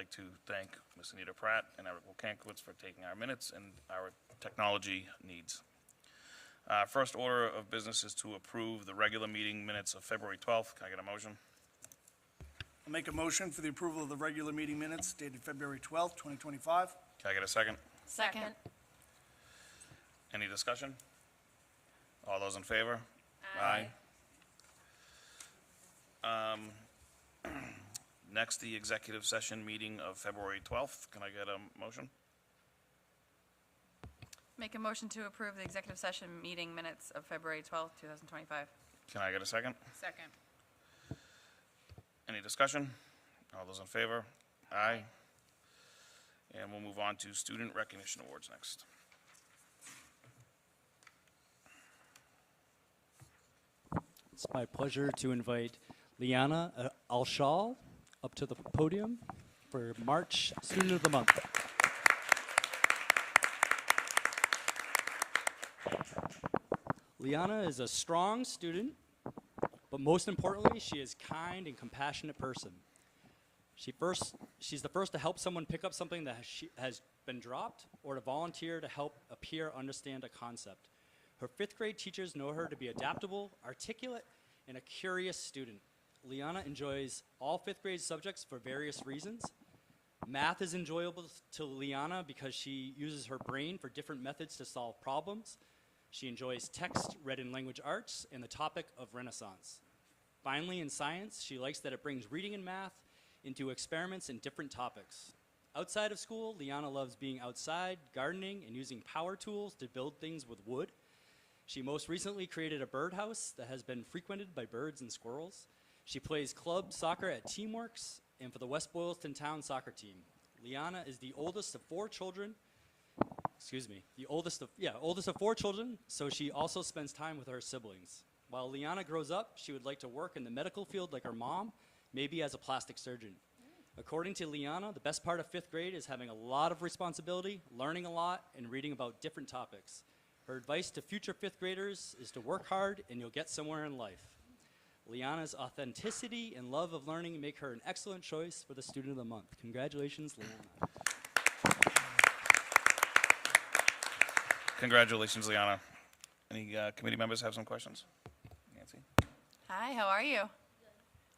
like to thank Ms. Anita Pratt and Eric Wilkankowitz for taking our minutes and our technology needs. First order of business is to approve the regular meeting minutes of February 12th. Can I get a motion? I'll make a motion for the approval of the regular meeting minutes dated February 12th, 2025. Can I get a second? Second. Any discussion? All those in favor? Aye. Next, the executive session meeting of February 12th. Can I get a motion? Make a motion to approve the executive session meeting minutes of February 12th, 2025. Can I get a second? Second. Any discussion? All those in favor? Aye. And we'll move on to student recognition awards next. It's my pleasure to invite Liana Alshal up to the podium for March Student of the Month. Liana is a strong student, but most importantly, she is a kind and compassionate person. She's the first to help someone pick up something that has been dropped, or to volunteer to help a peer understand a concept. Her 5th grade teachers know her to be adaptable, articulate, and a curious student. Liana enjoys all 5th grade subjects for various reasons. Math is enjoyable to Liana because she uses her brain for different methods to solve problems. She enjoys text read in language arts and the topic of Renaissance. Finally, in science, she likes that it brings reading and math into experiments in different topics. Outside of school, Liana loves being outside, gardening, and using power tools to build things with wood. She most recently created a birdhouse that has been frequented by birds and squirrels. She plays club soccer at Teamworks and for the West Boylston Town soccer team. Liana is the oldest of 4 children. The oldest of 4 children, so she also spends time with her siblings. While Liana grows up, she would like to work in the medical field like her mom, maybe as a plastic surgeon. According to Liana, the best part of 5th grade is having a lot of responsibility, learning a lot, and reading about different topics. Her advice to future 5th graders is to work hard and you'll get somewhere in life. Liana's authenticity and love of learning make her an excellent choice for the Student of the Month. Congratulations, Liana. Congratulations, Liana. Any committee members have some questions? Nancy? Hi, how are you?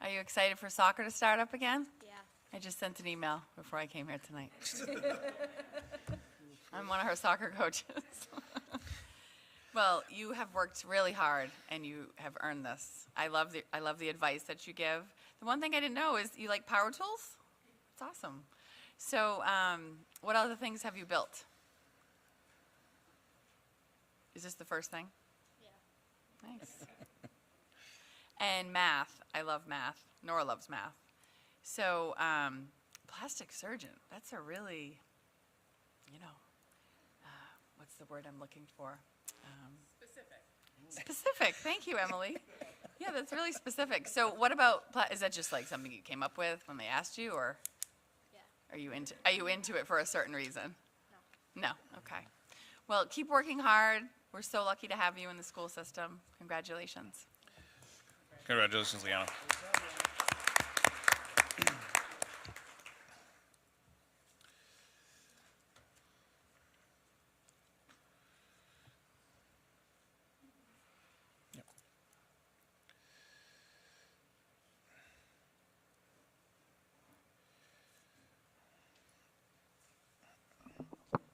Are you excited for soccer to start up again? Yeah. I just sent an email before I came here tonight. I'm one of her soccer coaches. Well, you have worked really hard, and you have earned this. I love the advice that you give. The one thing I didn't know is you like power tools? It's awesome. So what other things have you built? Is this the first thing? Yeah. Nice. And math. I love math. Nora loves math. So plastic surgeon, that's a really, what's the word I'm looking for? Specific. Thank you, Emily. Yeah, that's really specific. So what about, is that just like something you came up with when they asked you, or Yeah. are you into it for a certain reason? No. Okay. Well, keep working hard. We're so lucky to have you in the school system. Congratulations. Congratulations, Liana.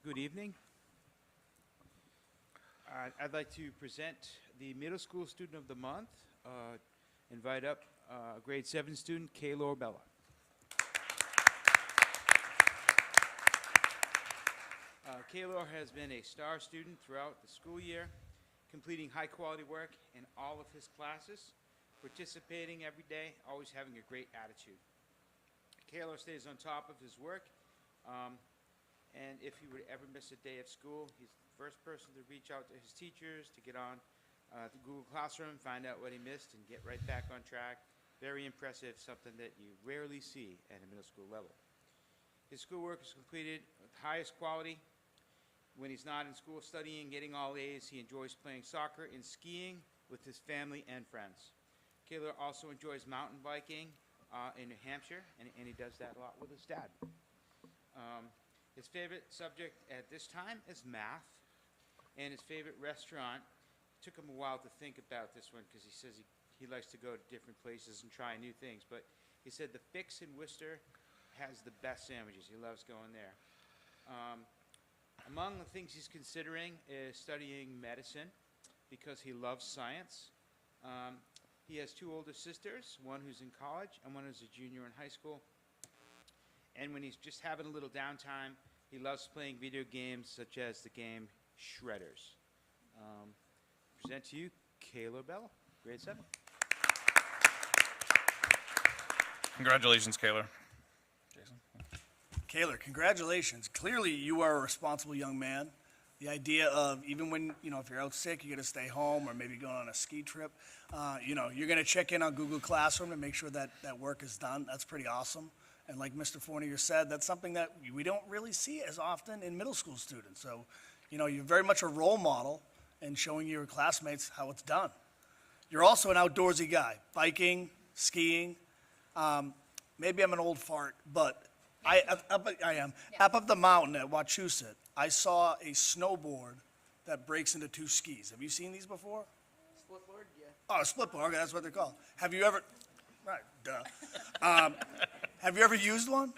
Good evening. I'd like to present the Middle School Student of the Month. Invite up grade 7 student, Kaylor Bella. Kaylor has been a star student throughout the school year, completing high quality work in all of his classes, participating every day, always having a great attitude. Kaylor stays on top of his work. And if he would ever miss a day of school, he's the first person to reach out to his teachers, to get on the Google Classroom, find out what he missed, and get right back on track. Very impressive, something that you rarely see at a middle school level. His schoolwork is completed with highest quality. When he's not in school studying, getting all A's, he enjoys playing soccer and skiing with his family and friends. Kaylor also enjoys mountain biking in New Hampshire, and he does that a lot with his dad. His favorite subject at this time is math, and his favorite restaurant. Took him a while to think about this one because he says he likes to go to different places and try new things. But he said the Fix in Worcester has the best sandwiches. He loves going there. Among the things he's considering is studying medicine because he loves science. He has two older sisters, one who's in college and one who's a junior in high school. And when he's just having a little downtime, he loves playing video games such as the game Shredders. Present to you, Kayla Bell, grade 7. Congratulations, Kaylor. Jason? Kaylor, congratulations. Clearly, you are a responsible young man. The idea of even when, if you're out sick, you got to stay home or maybe going on a ski trip, you're going to check in on Google Classroom and make sure that that work is done. That's pretty awesome. And like Mr. Fournier said, that's something that we don't really see as often in middle school students. So, you're very much a role model in showing your classmates how it's done. You're also an outdoorsy guy, biking, skiing. Maybe I'm an old fart, but I am. Up the mountain at Wachusett, I saw a snowboard that breaks into 2 skis. Have you seen these before? Split board, yeah. Oh, a split board, okay, that's what they're called. Have you ever, right, duh. Have you ever used one?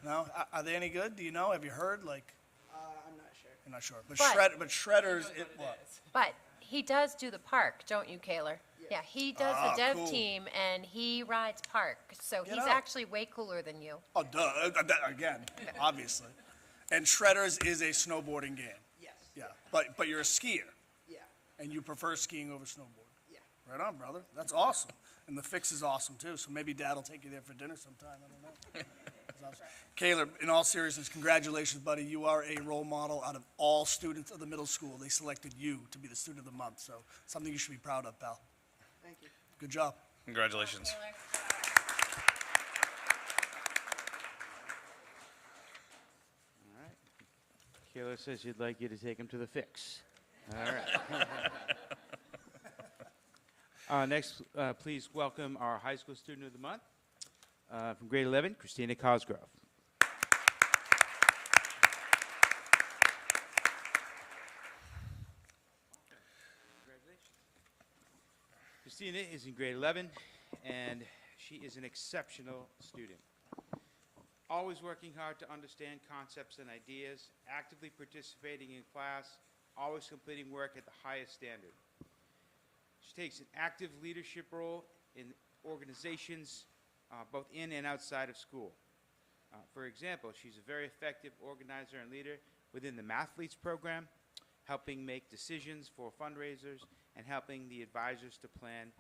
No. No? Are they any good? Do you know? Have you heard? Like, I'm not sure. you're not sure. But, But- Shredders, what? But he does do the park, don't you, Kaylor? Yeah, he does Ah, the dev cool. team, and he rides park, so Get he's out. actually way cooler than you. Oh, duh, again, obviously. And Shredders is a snowboarding game. Yes. Yeah, but you're a skier, Yeah. and you prefer skiing over snowboard. Yeah. Right on, brother. That's awesome. And the Fix is awesome, too, so maybe Dad will take you there for dinner sometime. I don't know. That's awesome. Kaylor, in all seriousness, congratulations, buddy. You are a role model out of all students of the middle school. They selected you to be the student of the month, so something you should be proud of, pal. Thank you. Good job. Congratulations. All right. Kayla says she'd like you to take him to the Fix. All right. Next, please welcome our high school student of the month from grade 11, Christina Cosgrove. Christina is in grade 11, and she is an exceptional student. Always working hard to understand concepts and ideas, actively participating in class, always completing work at the highest standard. She takes an active leadership role in organizations both in and outside of school. For example, she's a very effective organizer and leader within the Mathletes program, helping make decisions for fundraisers and helping the advisors to plan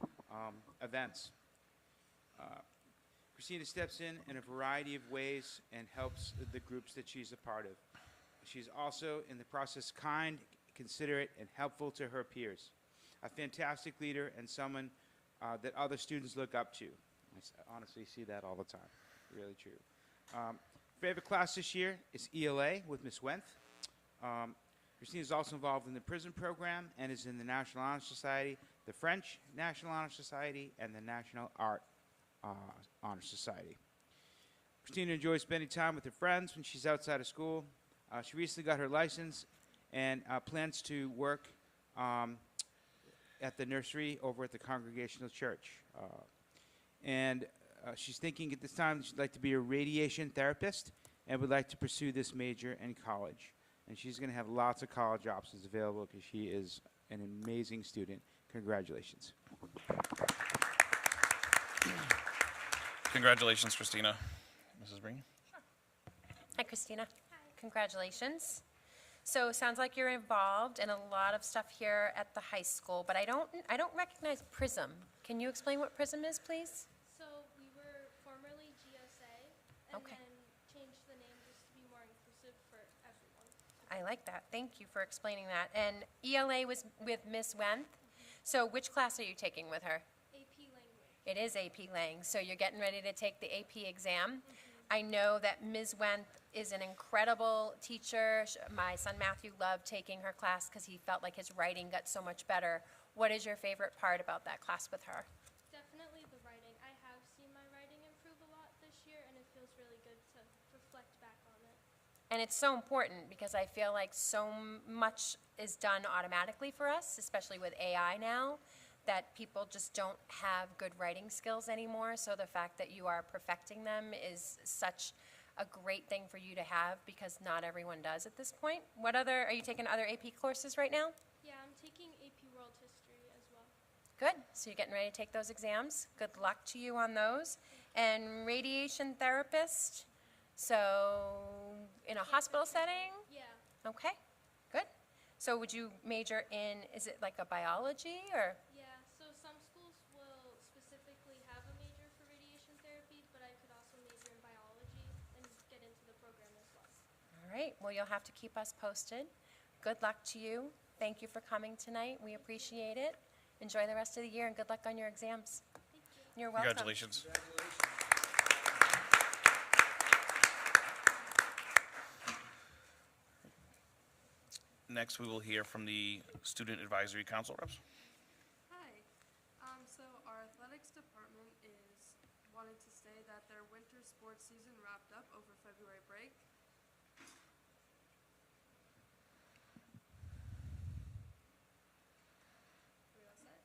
events. Christina steps in a variety of ways and helps the groups that she's a part of. She's also, in the process, kind, considerate, and helpful to her peers. A fantastic leader and someone that other students look up to. Honestly see that all the time. Really true. Favorite class this year is ELA with Miss Wenth. Christina is also involved in the prison program and is in the National Honor Society, the French National Honor Society, and the National Art Honor Society. Christina enjoys spending time with her friends when she's outside of school. She recently got her license and plans to work at the nursery over at the Congregational Church. She's thinking at this time she'd like to be a radiation therapist and would like to pursue this major in college. And she's going to have lots of college options available because she is an amazing student. Congratulations. Congratulations, Christina. Mrs. Breen? Hi, Christina. Congratulations. So sounds like you're involved in a lot of stuff here at the high school, but I don't recognize PRISM. Can you explain what PRISM is, please? So we were formerly GSA and Okay. then changed the name just to be more inclusive for everyone. I like that. Thank you for explaining that. And ELA was with Miss Wenth. So which class are you taking with her? AP language. It is AP Lang, so you're getting ready to take the AP exam. I know that Ms. Wenth is an incredible teacher. My son Matthew loved taking her class because he felt like his writing got so much better. What is your favorite part about that class with her? Definitely the writing. I have seen my writing improve a lot this year and it feels really good to reflect back on And it's so important because I feel like so much is done automatically for us, especially with AI now, that people just don't have good writing skills anymore. So the fact that you are perfecting them is such a great thing for you to have because not everyone does at this point. Are you taking other AP courses right now? Yeah, I'm taking AP World History as well. Good. So you're getting ready to take those exams. Good luck to you on those. And radiation therapist. So in a hospital setting? Yeah. Okay, good. So would you major in, is it like a biology or? Yeah, so some schools will specifically have a major for radiation therapy, but I could also major in biology and get into the program as well. All right, well, you'll have to keep us posted. Good luck to you. Thank you for coming tonight. We appreciate it. Enjoy the rest of the year and good luck on your exams. Thank you. You're welcome. Congratulations. Next, we will hear from the Student Advisory Council reps. Hi. So our athletics department is wanted to say that their winter sports season wrapped up over February break. We all set?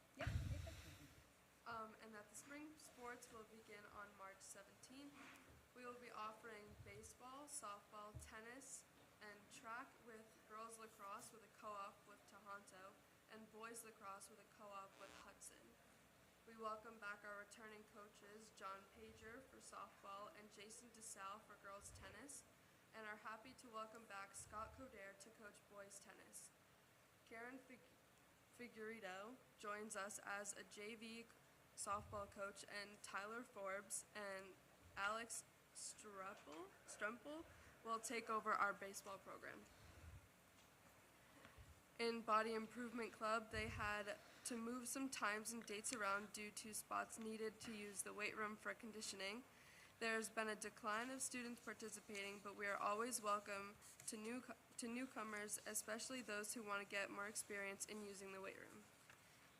And that the spring sports will begin on March 17th. We will be offering baseball, softball, tennis, and track with girls lacrosse with a co-op with Tohoto, and boys lacrosse with a co-op with Hudson. We welcome back our returning coaches, John Pager for softball and Jason DeSalle for girls tennis, and are happy to welcome back Scott Coder to coach boys tennis. Karen Figueredo joins us as a JV softball coach, and Tyler Forbes and Alex Strempel will take over our baseball program. In Body Improvement Club, they had to move some times and dates around due to spots needed to use the weight room for conditioning. There's been a decline of students participating, but we are always welcome to newcomers, especially those who want to get more experience in using the weight room.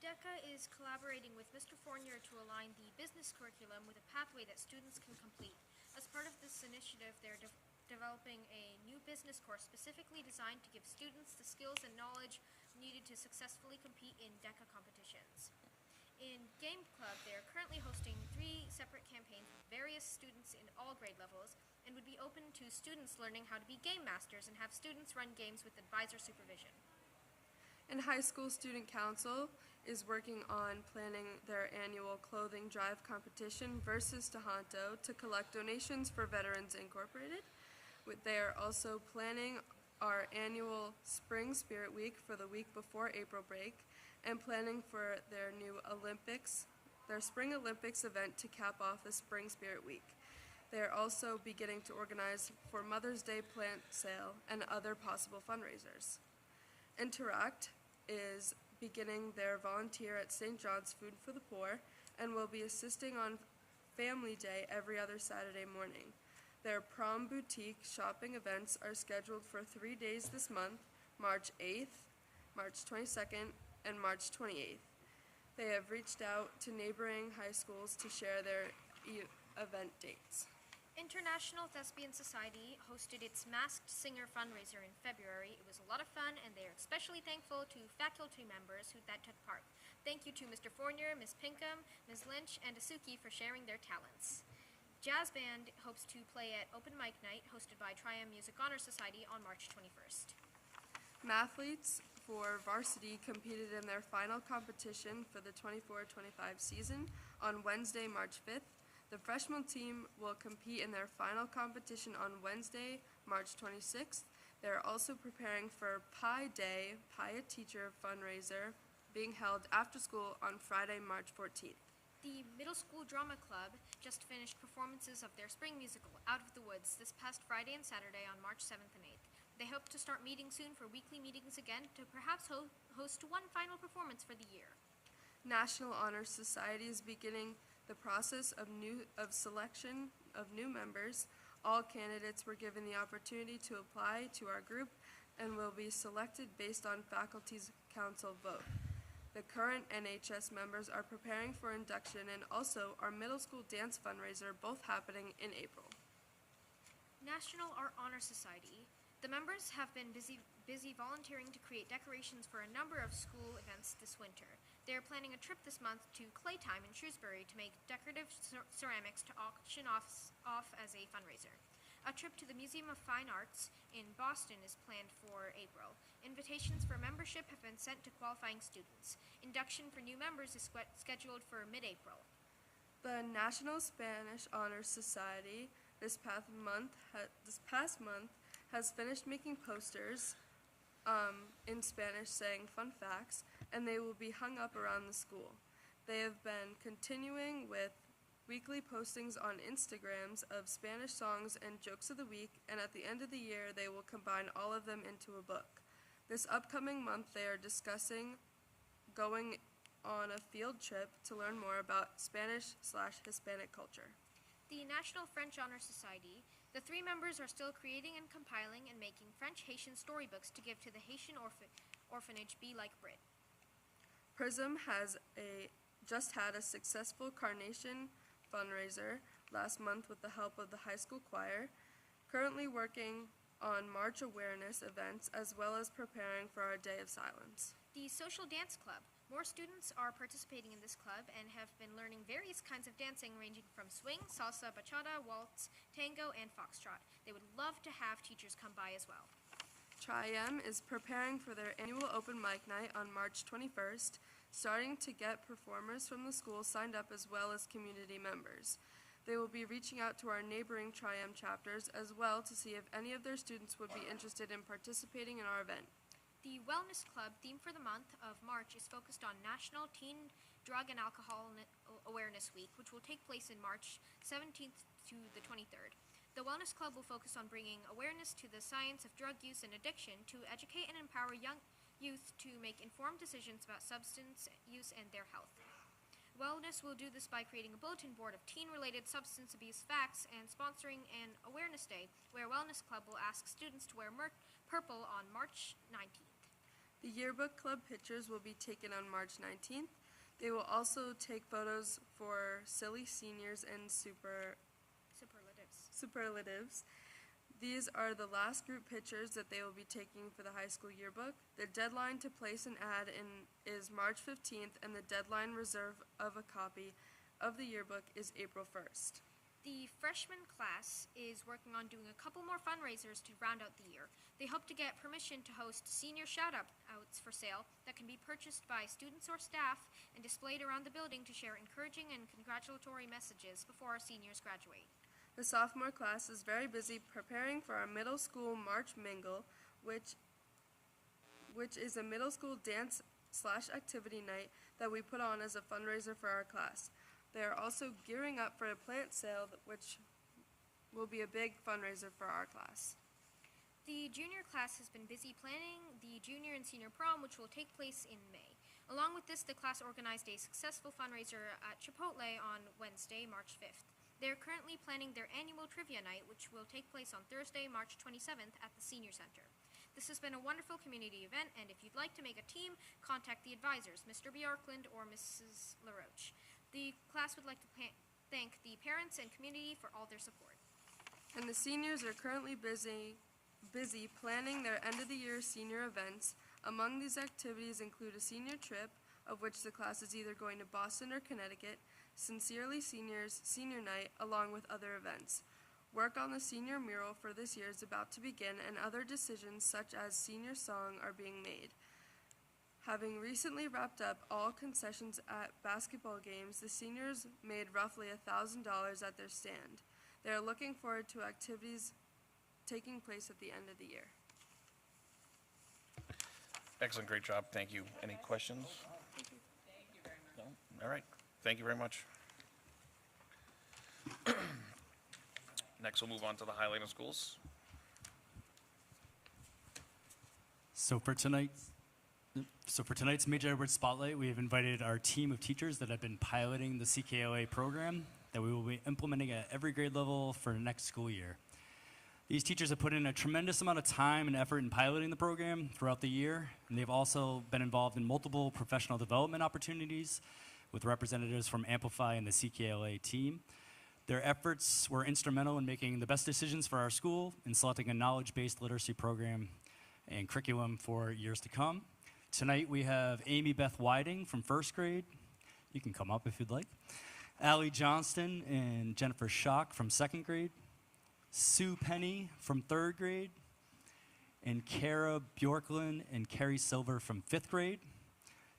DECA is collaborating with Mr. Fournier to align the business curriculum with a pathway that students can complete. As part of this initiative, they're developing a new business course specifically designed to give students the skills and knowledge needed to successfully compete in DECA competitions. In Game Club, they are currently hosting 3 separate campaigns with various students in all grade levels and would be open to students learning how to be game masters and have students run games with advisor supervision. And High School Student Council is working on planning their annual clothing drive competition versus Tohoto to collect donations for Veterans Incorporated. They are also planning our annual Spring Spirit Week for the week before April break and planning for their Spring Olympics event to cap off the Spring Spirit Week. They are also beginning to organize for Mother's Day plant sale and other possible fundraisers. Interact is beginning their volunteer at St. John's Food for the Poor and will be assisting on Family Day every other Saturday morning. Their prom boutique shopping events are scheduled for 3 days this month, March 8th, March 22nd, and March 28th. They have reached out to neighboring high schools to share their event dates. International Thespian Society hosted its Masked Singer fundraiser in February. It was a lot of fun, and they are especially thankful to faculty members that took part. Thank you to Mr. Fournier, Ms. Pinkham, Ms. Lynch, and Asuki for sharing their talents. Jazz Band hopes to play at Open Mic Night, hosted by Triumph Music Honor Society on March 21st. Mathletes for varsity competed in their final competition for the 24-25 season on Wednesday, March 5th. The freshman team will compete in their final competition on Wednesday, March 26th. They are also preparing for Pi Day, Pi a Teacher fundraiser being held after school on Friday, March 14th. The Middle School Drama Club just finished performances of their spring musical, Out of the Woods, this past Friday and Saturday on March 7th and 8th. They hope to start meeting soon for weekly meetings again to perhaps host one final performance for the year. National Honor Society is beginning the process of selection of new members. All candidates were given the opportunity to apply to our group and will be selected based on faculty's council vote. The current NHS members are preparing for induction, and also our middle school dance fundraiser, both happening in April. National Art Honor Society. The members have been busy volunteering to create decorations for a number of school events this winter. They are planning a trip this month to Claytime in Shrewsbury to make decorative ceramics to auction off as a fundraiser. A trip to the Museum of Fine Arts in Boston is planned for April. Invitations for membership have been sent to qualifying students. Induction for new members is scheduled for mid-April. The National Spanish Honor Society this past month has finished making posters in Spanish saying fun facts, and they will be hung up around the school. They have been continuing with weekly postings on Instagrams of Spanish songs and jokes of the week, and at the end of the year they will combine all of them into a book. This upcoming month they are discussing going on a field trip to learn more about Spanish/Hispanic culture. The National French Honor Society. The three members are still creating and compiling and making French-Haitian storybooks to give to the Haitian orphanage Be Like Brit. PRISM has just had a successful Carnation fundraiser last month with the help of the high school choir, currently working on March awareness events as well as preparing for our Day of Silence. The Social Dance Club. More students are participating in this club and have been learning various kinds of dancing ranging from swing, salsa, bachata, waltz, tango, and foxtrot. They would love to have teachers come by as well. Tri-M is preparing for their annual open mic night on March 21st, starting to get performers from the school signed up as well as community members. They will be reaching out to our neighboring Tri-M chapters as well to see if any of their students would be interested in participating in our event. The Wellness Club theme for the month of March is focused on National Teen Drug and Alcohol Awareness Week, which will take place in March 17th to the 23rd. The Wellness Club will focus on bringing awareness to the science of drug use and addiction to educate and empower young youth to make informed decisions about substance use and their health. Wellness will do this by creating a bulletin board of teen-related substance abuse facts and sponsoring an awareness day where Wellness Club will ask students to wear purple on March 19th. The Yearbook Club pictures will be taken on March 19th. They will also take photos for silly seniors and superlatives. These are the last group pictures that they will be taking for the high school yearbook. The deadline to place an ad is March 15th, and the deadline reserve of a copy of the yearbook is April 1st. The freshman class is working on doing a couple more fundraisers to round out the year. They hope to get permission to host senior shout-outs for sale that can be purchased by students or staff and displayed around the building to share encouraging and congratulatory messages before our seniors graduate. The sophomore class is very busy preparing for our middle school March Mingle, which is a middle school dance/activity night that we put on as a fundraiser for our class. They are also gearing up for a plant sale, which will be a big fundraiser for our class. The junior class has been busy planning the junior and senior prom, which will take place in May. Along with this, the class organized a successful fundraiser at Chipotle on Wednesday, March 5th. They are currently planning their annual trivia night, which will take place on Thursday, March 27th at the Senior Center. This has been a wonderful community event, and if you'd like to make a team, contact the advisors, Mr. Bjorklund or Mrs. LaRoche. The class would like to thank the parents and community for all their support. And the seniors are currently busy planning their end-of-the-year senior events. Among these activities include a senior trip, of which the class is either going to Boston or Connecticut, Sincerely Seniors Senior Night, along with other events. Work on the senior mural for this year is about to begin, and other decisions such as senior song are being made. Having recently wrapped up all concessions at basketball games, the seniors made roughly $1,000 at their stand. They are looking forward to activities taking place at the end of the year. Excellent, great job, thank you. Any questions? Thank you very much. No? All right, thank you very much. Next, we'll move on to the Highlight of Schools. So for tonight's Major Edward Spotlight, we have invited our team of teachers that have been piloting the CKLA program that we will be implementing at every grade level for next school year. These teachers have put in a tremendous amount of time and effort in piloting the program throughout the year, and they've also been involved in multiple professional development opportunities with representatives from Amplify and the CKLA team. Their efforts were instrumental in making the best decisions for our school and selecting a knowledge-based literacy program and curriculum for years to come. Tonight we have Amy Beth Whiting from first grade. You can come up if you'd like. Allie Johnston and Jennifer Schock from second grade. Sue Penny from third grade. And Kara Bjorklund and Carrie Silver from fifth grade.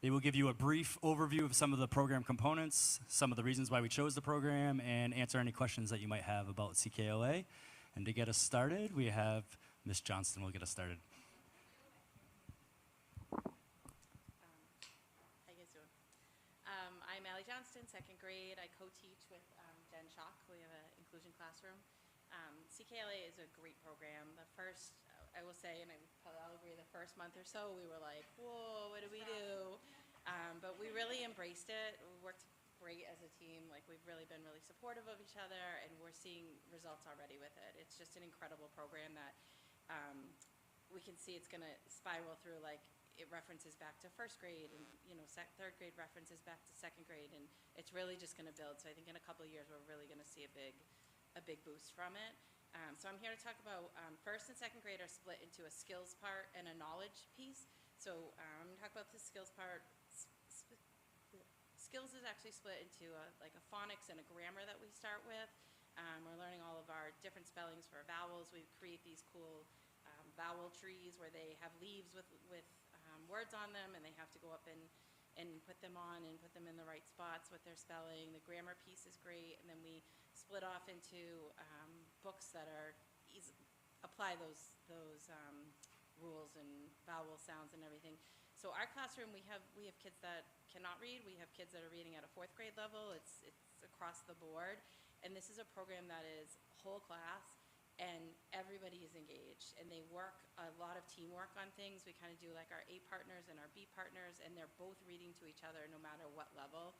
They will give you a brief overview of some of the program components, some of the reasons why we chose the program, and answer any questions that you might have about CKLA. And to get us started, we have Ms. Johnston will get us started. How you guys doing? I'm Allie Johnston, second grade. I co-teach with Jen Schock. We have an inclusion classroom. CKLA is a great program. The first, I will say, and I'll agree, the first month or so, we were like, whoa, what do we do? But we really embraced it. We worked great as a team. Like, we've really been really supportive of each other, and we're seeing results already with it. It's just an incredible program that we can see it's going to spiral through. Like, it references back to first grade, and third grade references back to second grade, and it's really just going to build. So I think in a couple of years, we're really going to see a big boost from it. So I'm here to talk about first and second grade are split into a skills part and a knowledge piece. So I'm going to talk about the skills part. Skills is actually split into like a phonics and a grammar that we start with. We're learning all of our different spellings for vowels. We create these cool vowel trees where they have leaves with words on them, and they have to go up and put them on and put them in the right spots with their spelling. The grammar piece is great, and then we split off into books that are apply those rules and vowel sounds and everything. So our classroom, we have kids that cannot read. We have kids that are reading at a fourth grade level. It's across the board, and this is a program that is whole class, and everybody is engaged, and they work a lot of teamwork on things. We kind of do like our A partners and our B partners, and they're both reading to each other no matter what level.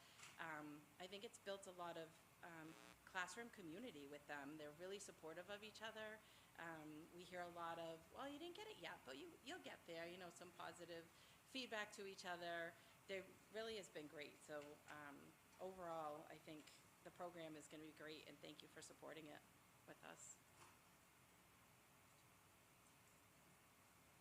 I think it's built a lot of classroom community with them. They're really supportive of each other. We hear a lot of, well, you didn't get it yet, but you'll get there, some positive feedback to each other. There really has been great. So overall, I think the program is going to be great, and thank you for supporting it with us.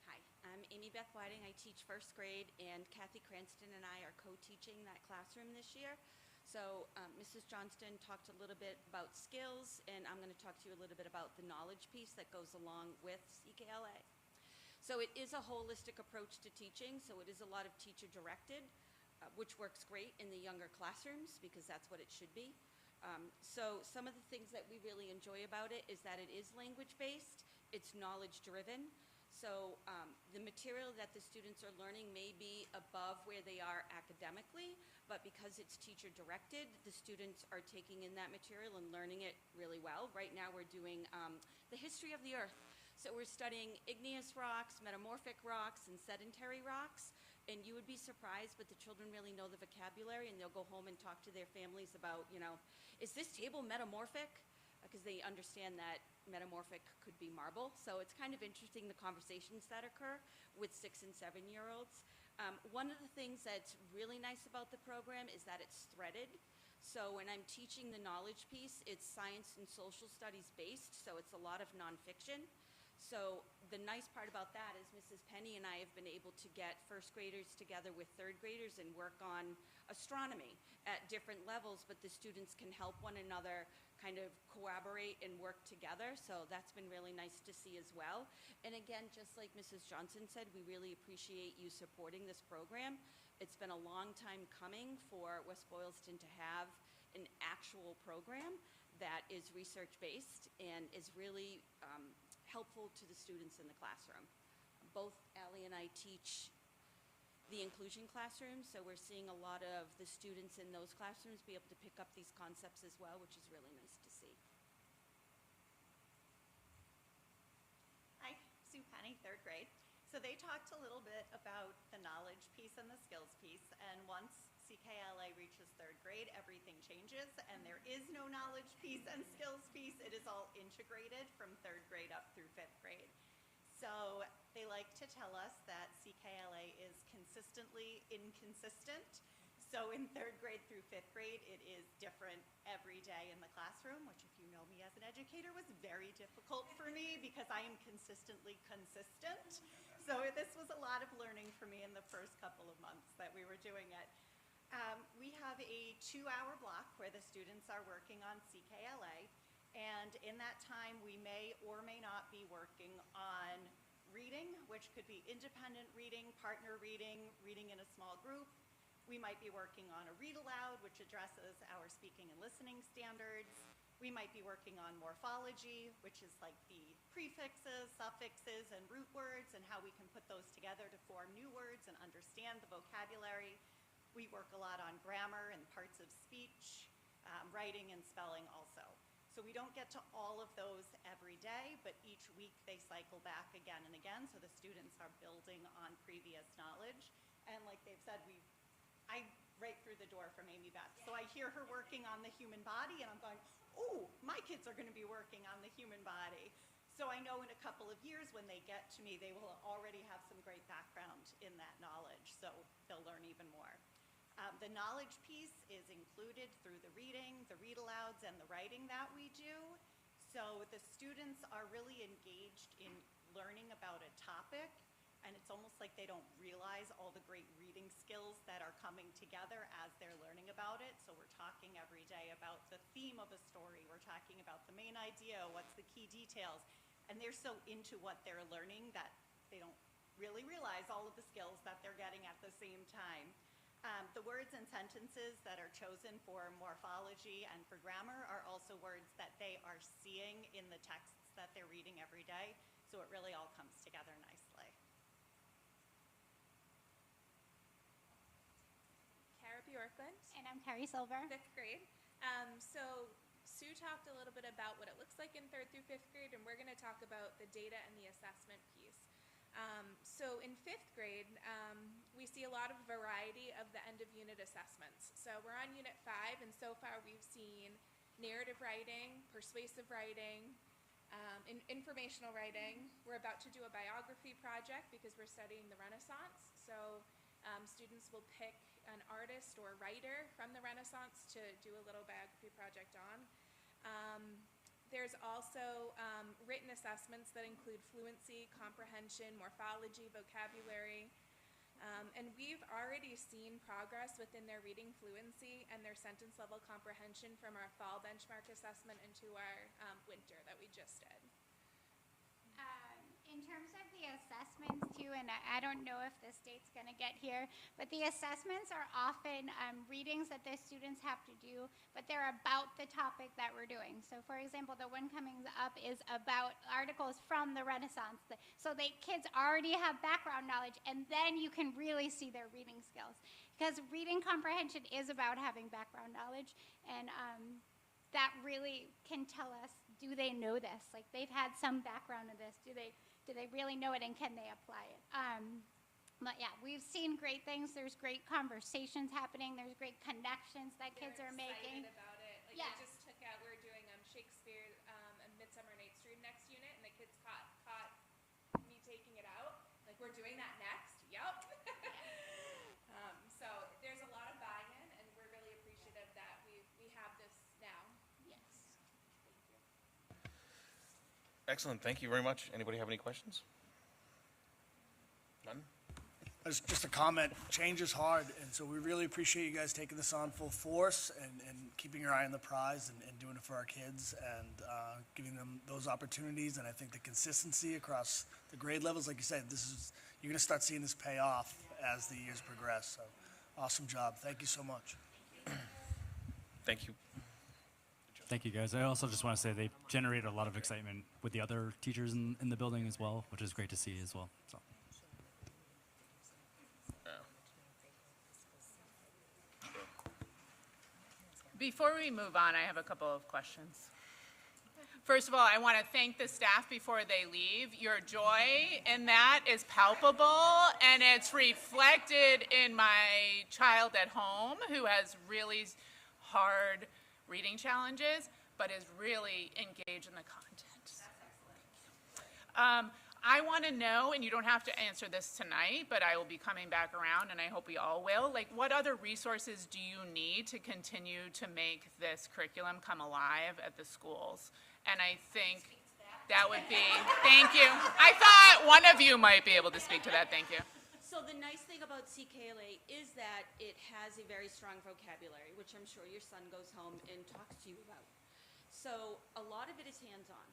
Hi, I'm Amy Beth Whiting. I teach first grade, and Kathy Cranston and I are co-teaching that classroom this year. So Mrs. Johnston talked a little bit about skills, and I'm going to talk to you a little bit about the knowledge piece that goes along with CKLA. So it is a holistic approach to teaching, so it is a lot of teacher-directed, which works great in the younger classrooms because that's what it should be. So some of the things that we really enjoy about it is that it is language-based, it's knowledge-driven. So the material that the students are learning may be above where they are academically, but because it's teacher-directed, the students are taking in that material and learning it really well. Right now we're doing the history of the earth. So we're studying igneous rocks, metamorphic rocks, and sedentary rocks. And you would be surprised, but the children really know the vocabulary, and they'll go home and talk to their families about, is this table metamorphic? Because they understand that metamorphic could be marble. So it's kind of interesting, the conversations that occur with 6- and 7-year-olds. One of the things that's really nice about the program is that it's threaded. So when I'm teaching the knowledge piece, it's science and social studies based, so it's a lot of nonfiction. So the nice part about that is Mrs. Penny and I have been able to get first graders together with third graders and work on astronomy at different levels, but the students can help one another kind of collaborate and work together. So that's been really nice to see as well. And again, just like Mrs. Johnson said, we really appreciate you supporting this program. It's been a long time coming for West Boylston to have an actual program that is research-based and is really helpful to the students in the classroom. Both Allie and I teach the inclusion classrooms, so we're seeing a lot of the students in those classrooms be able to pick up these concepts as well, which is really nice to see. Hi, Sue Penny, third grade. So they talked a little bit about the knowledge piece and the skills piece, and once CKLA reaches third grade, everything changes, and there is no knowledge piece and skills piece. It is all integrated from third grade up through fifth grade. So they like to tell us that CKLA is consistently inconsistent. So in 3rd grade through 5th grade, it is different every day in the classroom, which if you know me as an educator was very difficult for me because I am consistently consistent. So this was a lot of learning for me in the first couple of months that we were doing it. We have a 2-hour block where the students are working on CKLA, and in that time we may or may not be working on reading, which could be independent reading, partner reading, reading in a small group. We might be working on a read aloud, which addresses our speaking and listening standards. We might be working on morphology, which is like the prefixes, suffixes, and root words, and how we can put those together to form new words and understand the vocabulary. We work a lot on grammar and parts of speech, writing and spelling also. So we don't get to all of those every day, but each week they cycle back again and again, so the students are building on previous knowledge. And like they've said, I right through the door from Amy Beth. So I hear her working on the human body, and I'm going, oh, my kids are going to be working on the human body. So I know in a couple of years when they get to me, they will already have some great background in that knowledge, so they'll learn even more. The knowledge piece is included through the reading, the read-alouds, and the writing that we do. So the students are really engaged in learning about a topic, and it's almost like they don't realize all the great reading skills that are coming together as they're learning about it. So we're talking every day about the theme of a story. We're talking about the main idea, what's the key details. And they're so into what they're learning that they don't really realize all of the skills that they're getting at the same time. The words and sentences that are chosen for morphology and for grammar are also words that they are seeing in the texts that they're reading every day. So it really all comes together nicely. Bjorklund. And I'm Carrie Silver. 5th grade. So Sue talked a little bit about what it looks like in 3rd through 5th grade, and we're going to talk about the data and the assessment piece. So in 5th grade, we see a lot of variety of the end of unit assessments. So we're on unit 5, and so far we've seen narrative writing, persuasive writing, informational writing. We're about to do a biography project because we're studying the Renaissance. So students will pick an artist or writer from the Renaissance to do a little biography project on. There's also written assessments that include fluency, comprehension, morphology, vocabulary. And we've already seen progress within their reading fluency and their sentence level comprehension from our fall benchmark assessment into our winter that we just did. In terms of the assessments too, and I don't know if this date's going to get here, but the assessments are often readings that the students have to do, but they're about the topic that we're doing. So for example, the one coming up is about articles from the Renaissance. So kids already have background knowledge, and then you can really see their reading skills. Because reading comprehension is about having background knowledge, and that really can tell us, do they know this? Like, they've had some background in this. Do they really know it, and can they apply it? But yeah, we've seen great things. There's great conversations happening. There's great connections that kids are making. Excited about it. Like, Yeah. I just took out, we're doing Shakespeare and Midsummer Night's Dream next unit, and the kids caught me taking it out. Like, we're doing that next. Yep. So there's a lot of buy-in, and we're really appreciative that we have this now. Yes. Excellent, thank you very much. Anybody have any questions? None? Just a comment, change is hard, and so we really appreciate you guys taking this on full force and keeping your eye on the prize and doing it for our kids and giving them those opportunities. And I think the consistency across the grade levels, like you said, you're going to start seeing this pay off as the years progress. So awesome job. Thank you so much. Thank you. Thank you, guys. I also just want to say they generated a lot of excitement with the other teachers in the building as well, which is great to see as well. So. Before we move on, I have a couple of questions. First of all, I want to thank the staff before they leave. Your joy in that is palpable, and it's reflected in my child at home who has really hard reading challenges, but is really engaged in the content. I want to know, and you don't have to answer this tonight, but I will be coming back around, and I hope we all will, like, what other resources do you need to continue to make this curriculum come alive at the schools? And I think that would be, thank you. I thought one of you might be able to speak to that, thank you. So the nice thing about CKLA is that it has a very strong vocabulary, which I'm sure your son goes home and talks to you about. So a lot of it is hands-on.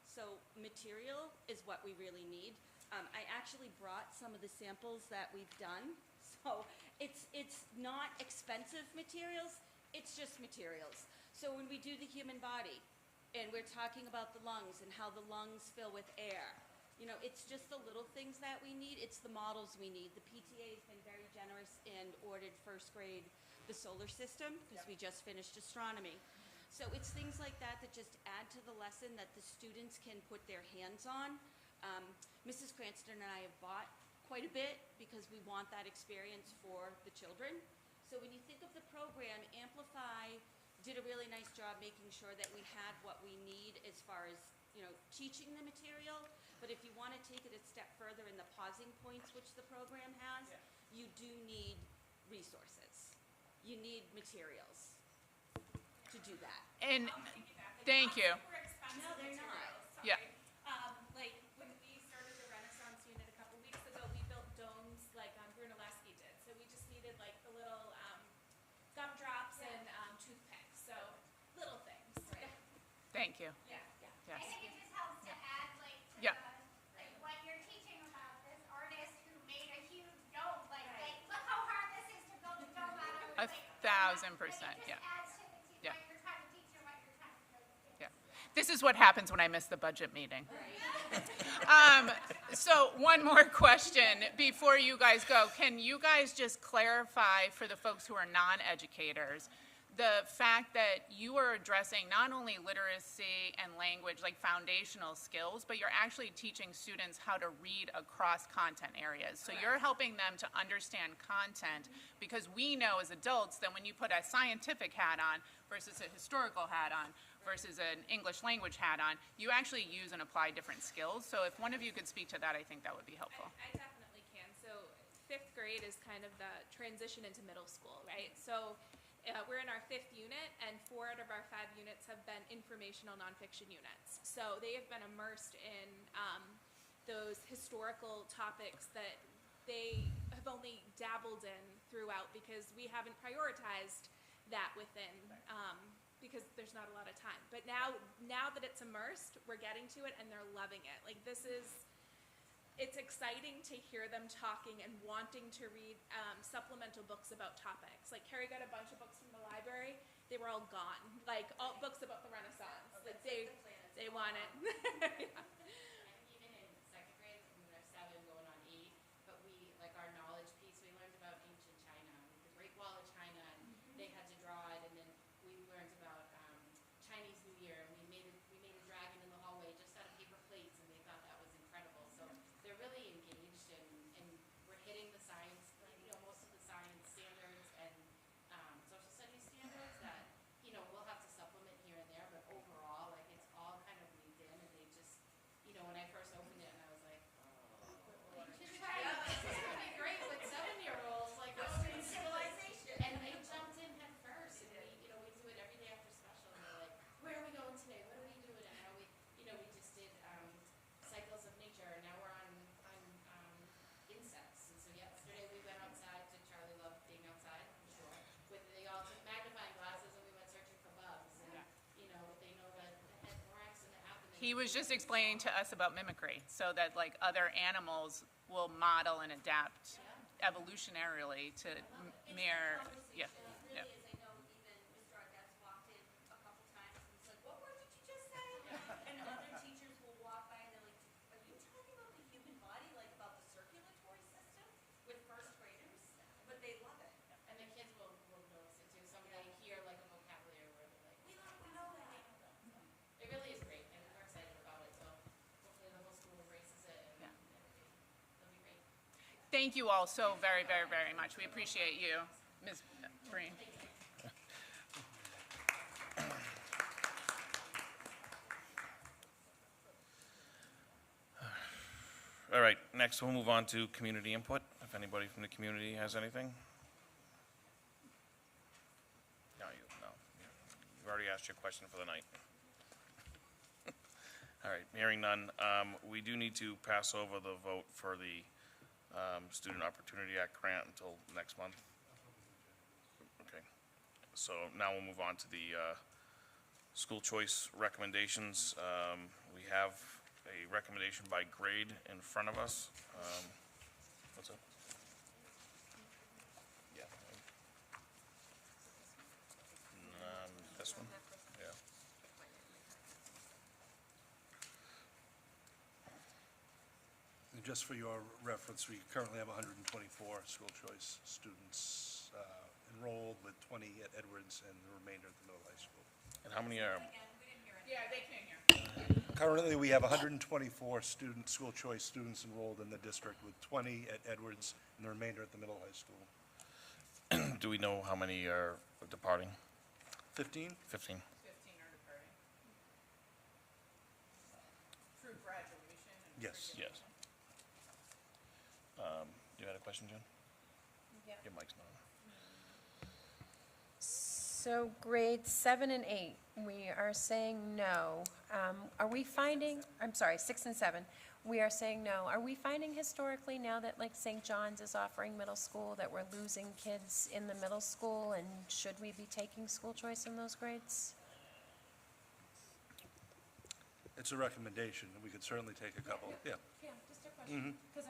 So material is what we really need. I actually brought some of the samples that we've done. So it's not expensive materials, it's just materials. So when we do the human body, and we're talking about the lungs and how the lungs fill with air, you know, it's just the little things that we need. It's the models we need. The PTA has been very generous and ordered first grade the solar system, because we just finished astronomy. So it's things like that that just add to the lesson that the students can put their hands on. Mrs. Cranston and I have bought quite a bit because we want that experience for the children. So when you think of the program, Amplify did a really nice job making sure that we had what we need as far as, you know, teaching the material. But if you want to take it a step further in the pausing points, which the program has, you do need resources. You need materials to do that. And thank you. No, they're not. Yeah. Like when we started the Renaissance unit a couple weeks ago, we built domes like Brunelleschi did. So we just needed like the little gumdrops and toothpicks. So little things. Thank you. Yeah. Yes. I think it just helps to add like to Yeah. like what you're teaching about this artist who made a huge dome. Like look how hard this is to build a dome out of. 1,000%. Yeah. Adds to the Yeah. what you're trying to teach and what you're trying to build. Yeah. This is what happens when I miss the budget meeting. So one more question before you guys go. Can you guys just clarify for the folks who are non-educators the fact that you are addressing not only literacy and language, like foundational skills, but you're actually teaching students how to read across content areas. So you're helping them to understand content, because we know as adults that when you put a scientific hat on versus a historical hat on versus an English language hat on, you actually use and apply different skills. So if one of you could speak to that, I think that would be helpful. I definitely can. So 5th grade is kind of the transition into middle school, right? So we're in our 5th unit, and 4 out of our 5 units have been informational nonfiction units. So they have been immersed in those historical topics that they have only dabbled in throughout because we haven't prioritized that within, because there's not a lot of time. But now that it's immersed, we're getting to it and they're loving it. Like it's exciting to hear them talking and wanting to read supplemental books about topics. Like Carrie got a bunch of books from the library. They were all gone. Like all books about the Renaissance. Like they want it. Yeah. Even in 2nd grade, when we were 7 going on 8, but we, like our knowledge piece, we learned about ancient China, the Great Wall of China, and they had to draw it, and then we learned about Chinese New Year, and we made a dragon in the hallway just out of paper plates, and they thought that was incredible. So they're really engaged, and we're hitting the science, like, you know, most of the science standards and social studies standards that, you know, we'll have to supplement here and there, but overall, like, it's all kind of weaved in, and they just, you know, when I first opened it, and I was like, oh, yeah, this is gonna be great with 7-year-olds, like, Western civilization. And they jumped in head first, and we do it every day after special, and they're like, where are we going today? What are we doing? And now we just did cycles of nature, and now we're on insects. And so yesterday we went outside. Did Charlie love being outside? I'm sure. They all took magnifying glasses, and we went searching for bugs. And they know the head thorax and the abdomen. He was just explaining to us about mimicry, so that like other animals will model and adapt evolutionarily to mirror. Yeah. Yeah. I know even Mr. Ardette's walked in a couple times and said, what word did you just say? And other teachers will walk by and they're like, are you talking about the human body, like about the circulatory system with first graders? But they love it. And the kids will notice it too. Some they hear like a vocabulary word, they're like, we know that. It really is great, and we're excited about it. So hopefully the whole school embraces it, and it'll be great. Thank you all so very, very, very much. We appreciate you, Ms. Breen. All right, next we'll move on to community input, if anybody from the community has anything. No, you've already asked your question for the night. All right, hearing none, we do need to pass over the vote for the Student Opportunity Act grant until next month. Okay, so now we'll move on to the school choice recommendations. We have a recommendation by grade in front of us. What's up? Yeah. This one? Yeah. And just for your reference, we currently have 124 school choice students enrolled, with 20 at Edwards and the remainder at the middle high school. And how many are? Yeah, they can't hear. Currently, we have 124 school choice students enrolled in the district, with 20 at Edwards and the remainder at the middle high school. Do we know how many are departing? 15? 15. 15 are departing. Through graduation. Yes. Yes. You had a question, Jen? Yeah. Your mic's not on. So grades 7 and 8, we are saying no. Are we finding, I'm sorry, 6 and 7, we are saying no. Are we finding historically now that like St. John's is offering middle school that we're losing kids in the middle school, and should we be taking school choice in those grades? It's a recommendation, and we could certainly take a couple, yeah. Yeah, just a question, because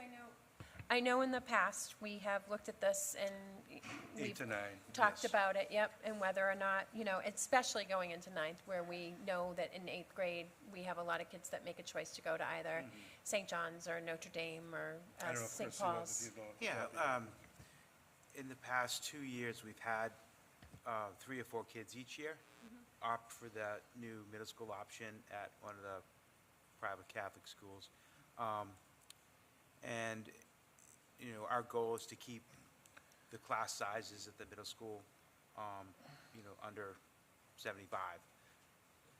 I know in the past, we have looked at this and 8 we've to 9. talked yes. about it, yep, and whether or not, especially going into ninth, where we know that in 8th grade, we have a lot of kids that make a choice to go to either St. John's or Notre Dame or I don't know if St. Chris, you know, Paul's. if you know- Yeah, in the past 2 years, we've had 3 or 4 kids each year opt for the new middle school option at one of the private Catholic schools. And, our goal is to keep the class sizes at the middle school, under 75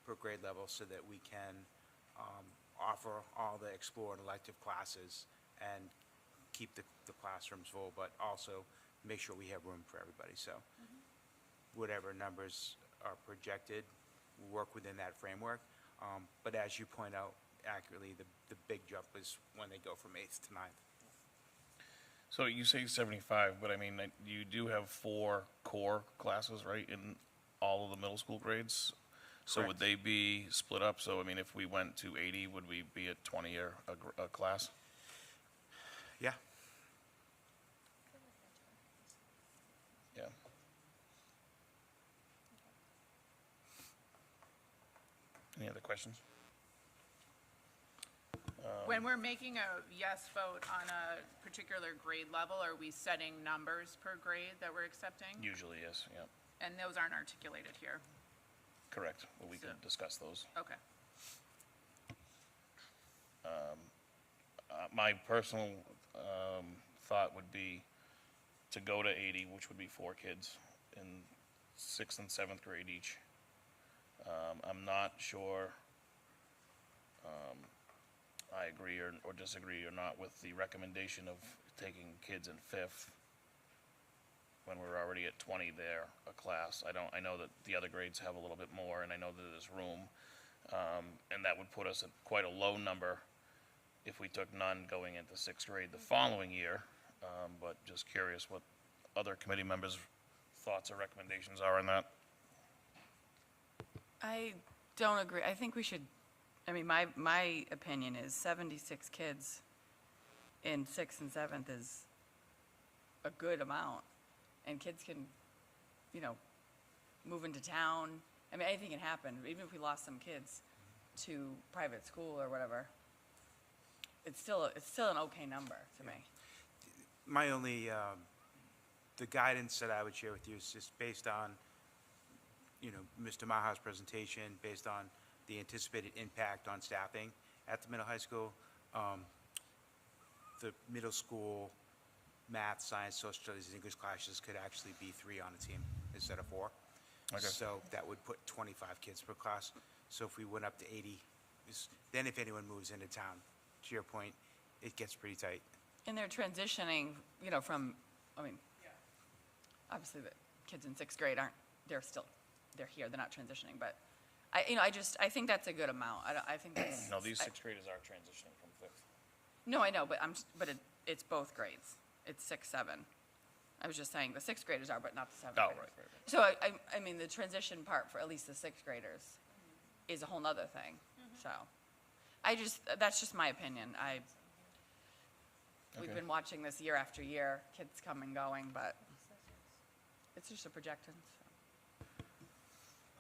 per grade level, so that we can offer all the explore and elective classes and keep the classrooms full, but also make sure we have room for everybody. So whatever numbers are projected, we'll work within that framework. But as you point out accurately, the big jump is when they go from 8th to 9th. So you say 75, but I mean, you do have 4 core classes, right, in all of the middle school grades? So would Correct. they be split up? So, I mean, if we went to 80, would we be at 20 or a class? Yeah. Yeah. Any other questions? When we're making a yes vote on a particular grade level, are we setting numbers per grade that we're accepting? Usually, yes, yeah, And those aren't articulated here. correct. But we can discuss those. Okay. My personal thought would be to go to 80, which would be 4 kids in 6th and 7th grade each. I'm not sure I agree or disagree or not with the recommendation of taking kids in 5th when we're already at 20 there, a class. I know that the other grades have a little bit more, and I know that there's room. And that would put us at quite a low number if we took none going into 6th grade the following year. But just curious what other committee members' thoughts or recommendations are on that. I don't agree. I think we should, my opinion is 76 kids in 6th and 7th is a good amount. And kids can, move into town. Anything can happen. Even if we lost some kids to private school or whatever, it's still an okay number to me. My only, the guidance that I would share with you is just based on, Mr. Maha's presentation, based on the anticipated impact on staffing at the middle high school. The middle school math, science, social studies, and English classes could actually be 3 on a team instead of 4. Okay. So that would put 25 kids per class. So if we went up to 80, then if anyone moves into town, to your point, it gets pretty tight. And they're transitioning, you know, from, I mean, obviously the kids in sixth grade aren't, they're here, they're not transitioning, but I think that's a good amount. I think that's. No, these sixth graders are transitioning from fifth. No, I know, but it's both grades. It's 6, 7. I was just saying the sixth graders are, but not the seventh Oh, graders. right. So I mean, the transition part for at least the sixth graders is a whole nother thing. So that's just my opinion. We've Okay. been watching this year after year, kids come and going, but it's just a projection.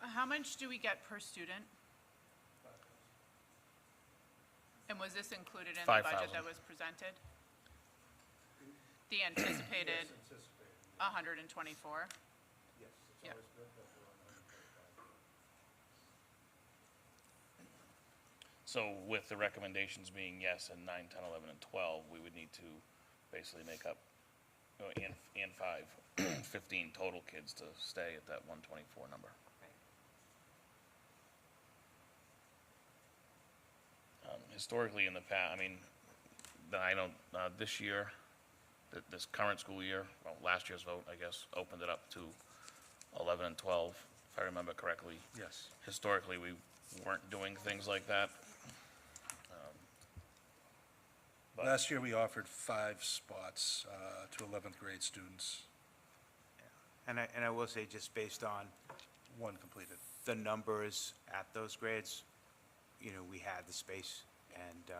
So. How much do we get per student? And was this included in the budget 5,000. that was presented? The anticipated 124? Yes, it's Yeah. always been that we're on 125. So with the recommendations being yes and 9, 10, 11, and 12, we would need to basically make up, and 5, 15 total kids to stay at that 124 number. Historically in the past, I mean, I know this year, this current school year, well, last year's vote, I guess, opened it up to 11 and 12, if I remember correctly. Yes. Historically, we weren't doing things like that. But- Last year, we offered 5 spots to 11th grade students, And I will say, just based on 1 completed. the numbers at those grades, you know, we had the space, and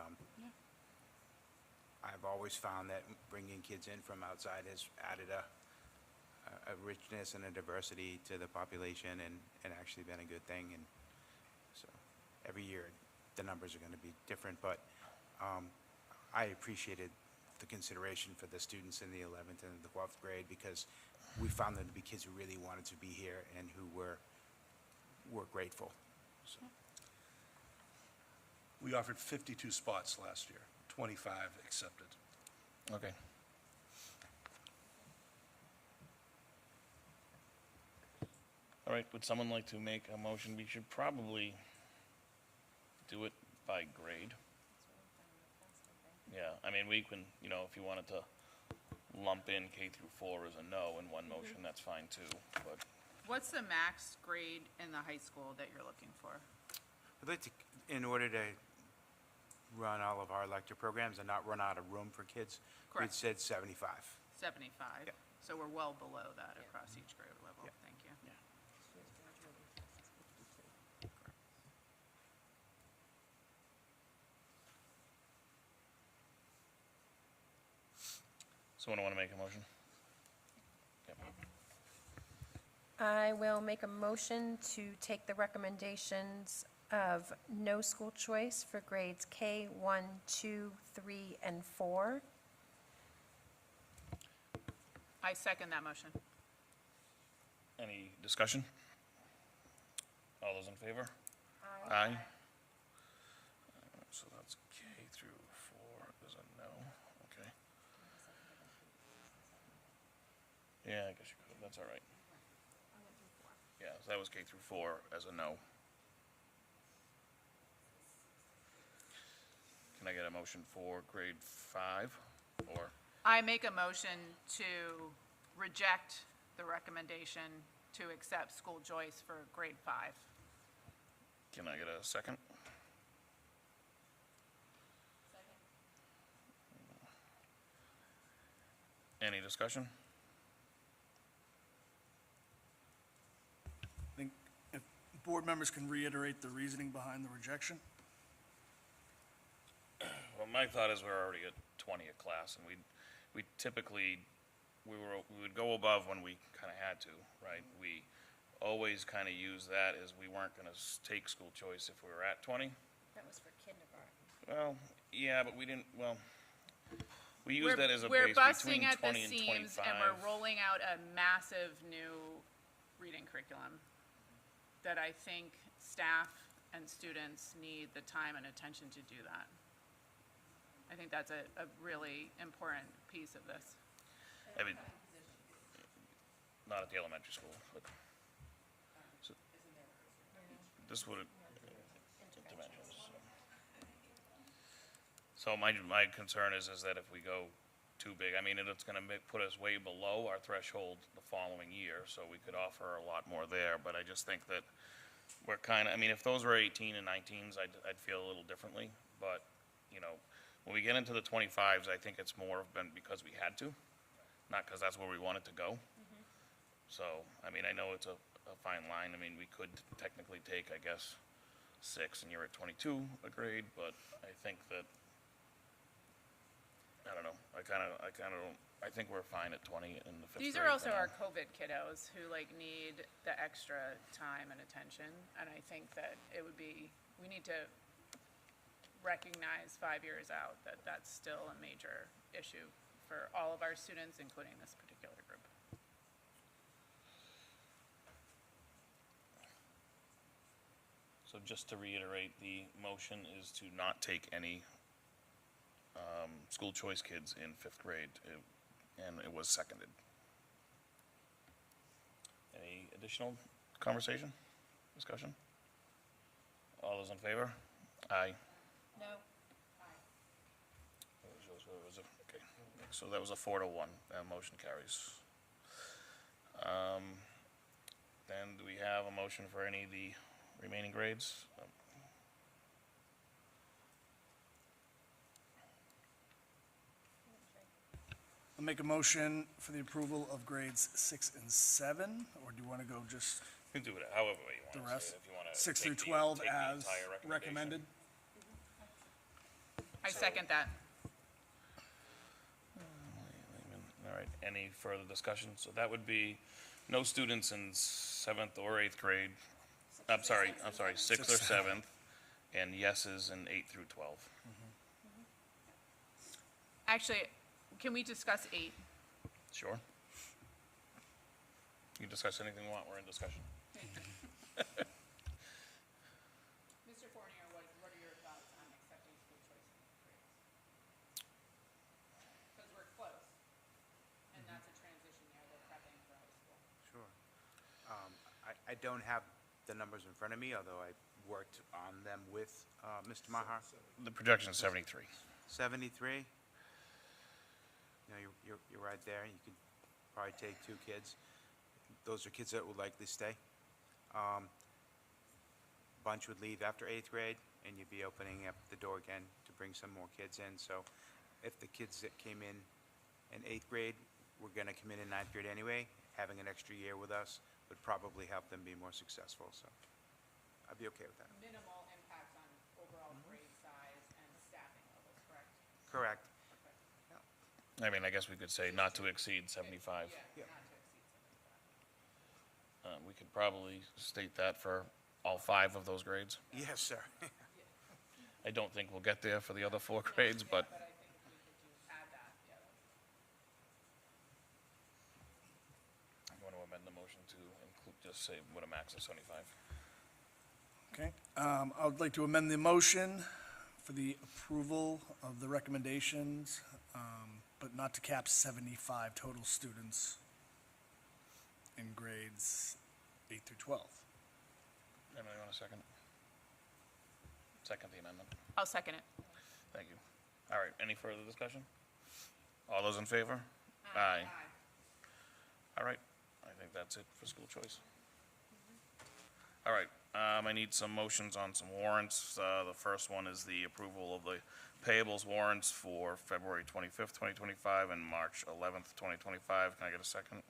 I've always found that bringing kids in from outside has added a richness and a diversity to the population, and actually been a good thing. And so every year, the numbers are going to be different, but I appreciated the consideration for the students in the 11th and the 12th grade, because we found them to be kids who really wanted to be here and who were grateful. So. We offered 52 spots last year, 25 accepted. Okay. All right, would someone like to make a motion? We should probably do it by grade. Yeah, I mean, we can, you know, if you wanted to lump in K through 4 as a no in one motion, that's fine too, but. What's the max grade in the high school that you're looking for? I'd like to, in order to run all of our lecture programs and not run out of room for kids, we'd Correct. said 75. 75? Yeah. So we're well below that across each grade level. Yeah. Thank you. Someone want to make a motion? Yep. I will make a motion to take the recommendations of no school choice for grades K, 1, 2, 3, and 4. I second that motion. Any discussion? All those in favor? Aye. So that's K through 4 is a no, okay. Yeah, I guess you could, that's all right. Yeah, so that was K through 4 as a no. Can I get a motion for grade 5, or? I make a motion to reject the recommendation to accept school choice for grade 5. Can I get a second? Any discussion? I think if board members can reiterate the reasoning behind the rejection. Well, my thought is we're already at 20 a class, and we typically, we would go above when we kind of had to, right? We always kind of use that as we weren't going to take school choice if we were at 20. That was for kindergarten. Well, yeah, but we didn't, well, we We're- use that as a We're base busting between at the 20 and seams, 25. and we're rolling out a massive new reading curriculum that I think staff and students need the time and attention to do that. I think that's a really important piece of this. I mean, not at the elementary school, but. so- This would have, dimensions. So my concern is that if we go too big, I mean, it's gonna put us way below our threshold the following year, so we could offer a lot more there, but I just think that we're I mean, if those were 18 and 19s, I'd feel a little differently, but, you know, when we get into the 25s, I think it's more been because we had to, not because that's where we wanted to go. So, I mean, I know it's a fine line, I mean, we could technically take, I guess, 6 and you're at 22 a grade, but I think that, I don't know, I think we're fine at 20 in the 5th grade. These are also our COVID kiddos who like need the extra time and attention, and I think that it would be, we need to recognize 5 years out that that's still a major issue for all of our students, including this particular group. So just to reiterate, the motion is to not take any school choice kids in 5th grade, and it was seconded. Any additional conversation, discussion? All those in favor? Aye. No. What was yours? What was it? Okay, so that was a 4-1, motion carries. Then do we have a motion for any of the remaining grades? I'll make a motion for the approval of grades 6 and 7, or do you want to go just You can do it however way you the want to rest? say it. If you want to 6 take through 12 take the as entire recommendation. recommended? I second that. All right, any further discussion? So that would be no students in 7th or 8th grade. I'm sorry, 6th or 7th, and yeses in 8 through 12. Actually, can we discuss 8? Sure. You can discuss anything you want, we're in discussion. Mr. Fournier, what are your thoughts on accepting school choice grades? Because we're close, and that's a transition year, we're prepping for high school. Sure. I don't have the numbers in front of me, although I worked on them with Mr. Mahar. The projection is 73. 73? You know, you're right there. You could probably take 2 kids. Those are kids that would likely stay. Bunch would leave after 8th grade, and you'd be opening up the door again to bring some more kids in. So if the kids that came in 8th grade were going to come in 9th grade anyway, having an extra year with us would probably help them be more successful. So I'd be okay with that. Minimal impact on overall grade size and staffing levels, correct? Correct. I mean, I guess we could say not to exceed 75. Yeah, not to exceed 75. We could probably state that for all 5 of those grades. Yes, sir. I don't think we'll get there for the other 4 grades, but But I think if we could add that, yeah, that's. you want to amend the motion to include, just say what a max of 75. Okay. I would like to amend the motion for the approval of the recommendations, but not to cap 75 total students in grades 8 through 12. Anybody want a second? Second the amendment. I'll second it. Thank you. All right, any further discussion? All those in favor? Aye. All right, I think that's it for school choice. All right, I need some motions on some warrants. The first one is the approval of the payables warrants for February 25th, 2025 and March 11th, 2025. Can I get a second?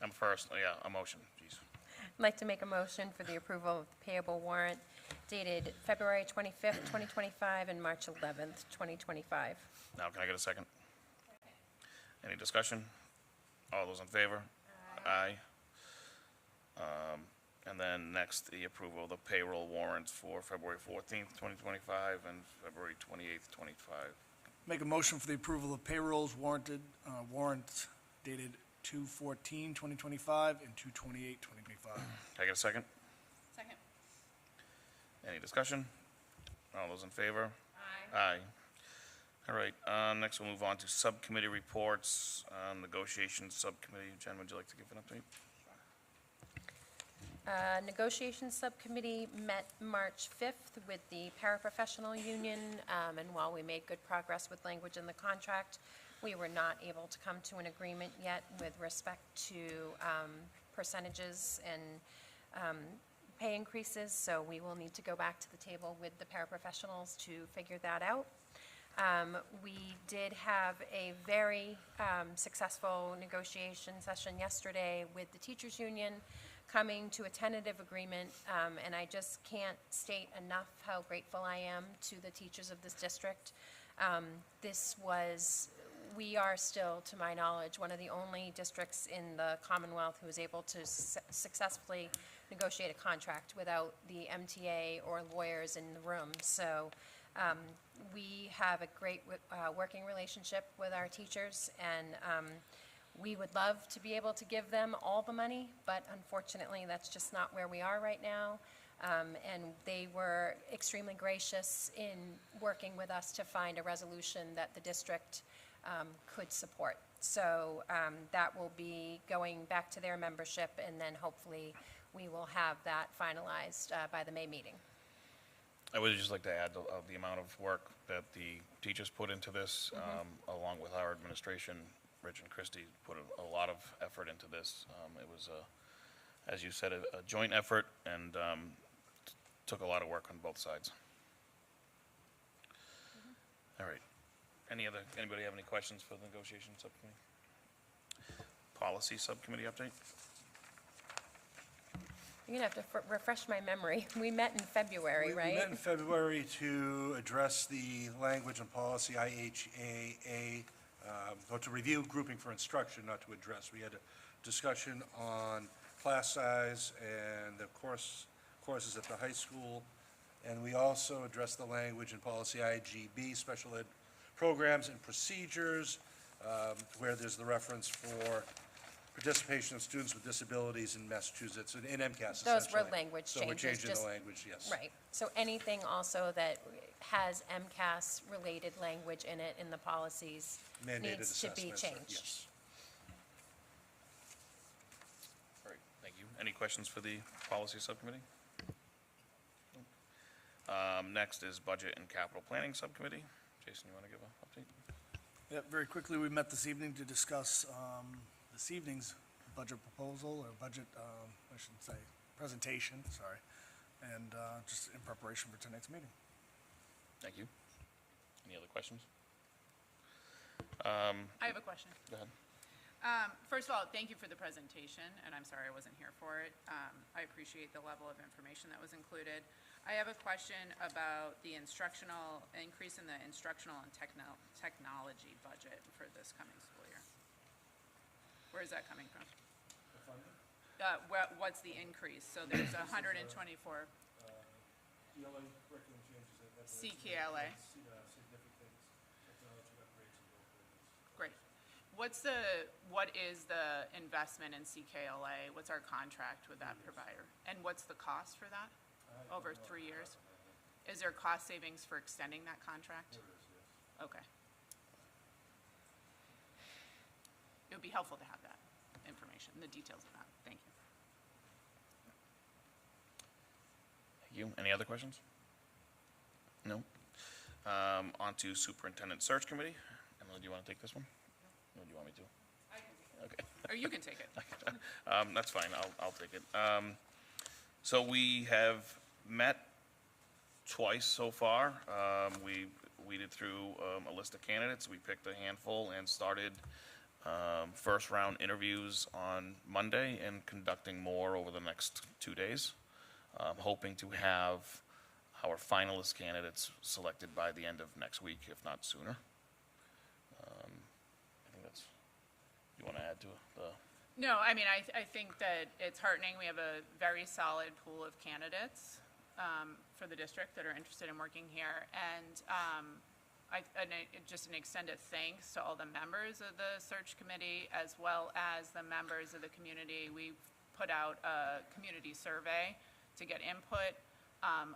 I'm first, yeah, a motion, geez. I'd like to make a motion for the approval of the payable warrant dated February 25th, 2025 and March 11th, 2025. Now, can I get a second? Any discussion? All those in favor? Aye. And then next, the approval of the payroll warrants for February 14th, 2025 and February 28th, 2025. Make a motion for the approval of payrolls warranted, warrants dated 2/14/2025 and 2/28/2025. Can I get a second? Second. Any discussion? All those in favor? Aye. Aye. All right, next we'll move on to subcommittee reports, negotiations subcommittee. Jen, would you like to give an update? Negotiations Subcommittee met March 5th with the paraprofessional union, and while we made good progress with language in the contract, we were not able to come to an agreement yet with respect to percentages and pay increases, so we will need to go back to the table with the paraprofessionals to figure that out. We did have a very successful negotiation session yesterday with the teachers union, coming to a tentative agreement, and I just can't state enough how grateful I am to the teachers of this district. We are still, to my knowledge, one of the only districts in the Commonwealth who is able to successfully negotiate a contract without the MTA or lawyers in the room. So we have a great working relationship with our teachers, and we would love to be able to give them all the money, but unfortunately, that's just not where we are right now. And they were extremely gracious in working with us to find a resolution that the district could support. So that will be going back to their membership, and then hopefully we will have that finalized by the May meeting. I would just like to add the amount of work that the teachers put into this, along with our administration. Rich and Christy put a lot of effort into this. It was, as you said, a joint effort, and took a lot of work on both sides. All right. Anybody have any questions for the negotiation subcommittee? Policy subcommittee update? You're going to have to refresh my memory. We met in February, right? We met in February to address the language and policy IHAA, or to review grouping for instruction, not to address. We had a discussion on class size and the courses at the high school, and we also addressed the language in policy IGB, special ed programs and procedures, where there's the reference for participation of students with disabilities in Massachusetts, in MCAS essentially. Those were language changes. So we're changing just- the language, yes. Right. So anything also that has MCAS-related language in it in the policies Mandated needs to be assessments, changed. yes. All right, thank you. Any questions for the policy subcommittee? Next is budget and capital planning subcommittee. Jason, you want to give an update? Yeah, very quickly, we met this evening to discuss this evening's budget proposal, or budget, I should say, presentation, sorry, and just in preparation for tonight's meeting. Thank you. Any other questions? I have a question. Go ahead. First of all, thank you for the presentation, and I'm sorry I wasn't here for it. I appreciate the level of information that was included. I have a question about the increase in the instructional and technology budget for this coming school year. Where is that coming from? The funding? What's the increase? So there's 124 ELA curriculum changes that CKLA. significant technology upgrades in both buildings. Great. What is the investment in CKLA? What's our contract with that provider? And what's the cost for that over 3 years? Is there cost savings for extending that contract? There is, yes. Okay. It would be helpful to have that information, the details of that. Thank you. Thank you. Any other questions? No? On to superintendent search committee. Emily, do you want to take this one? Or do you want me to? I can take it. Okay. Or you can take it. That's fine, I'll take it. So we have met twice so far. We weeded through a list of candidates. We picked a handful and started first round interviews on Monday and conducting more over the next 2 days. Hoping to have our finalist candidates selected by the end of next week, if not sooner. I think that's, you want to add to the? No, I mean, I think that it's heartening. We have a very solid pool of candidates for the district that are interested in working here. And just an extended thanks to all the members of the search committee, as well as the members of the community. We put out a community survey to get input on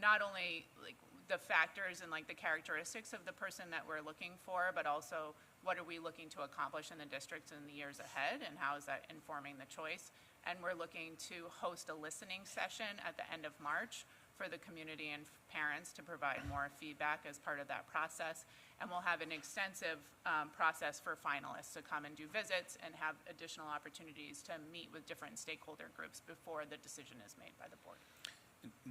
not only like the factors and like the characteristics of the person that we're looking for, but also what are we looking to accomplish in the district in the years ahead, and how is that informing the choice? And we're looking to host a listening session at the end of March for the community and parents to provide more feedback as part of that process. And we'll have an extensive process for finalists to come and do visits and have additional opportunities to meet with different stakeholder groups before the decision is made by the board.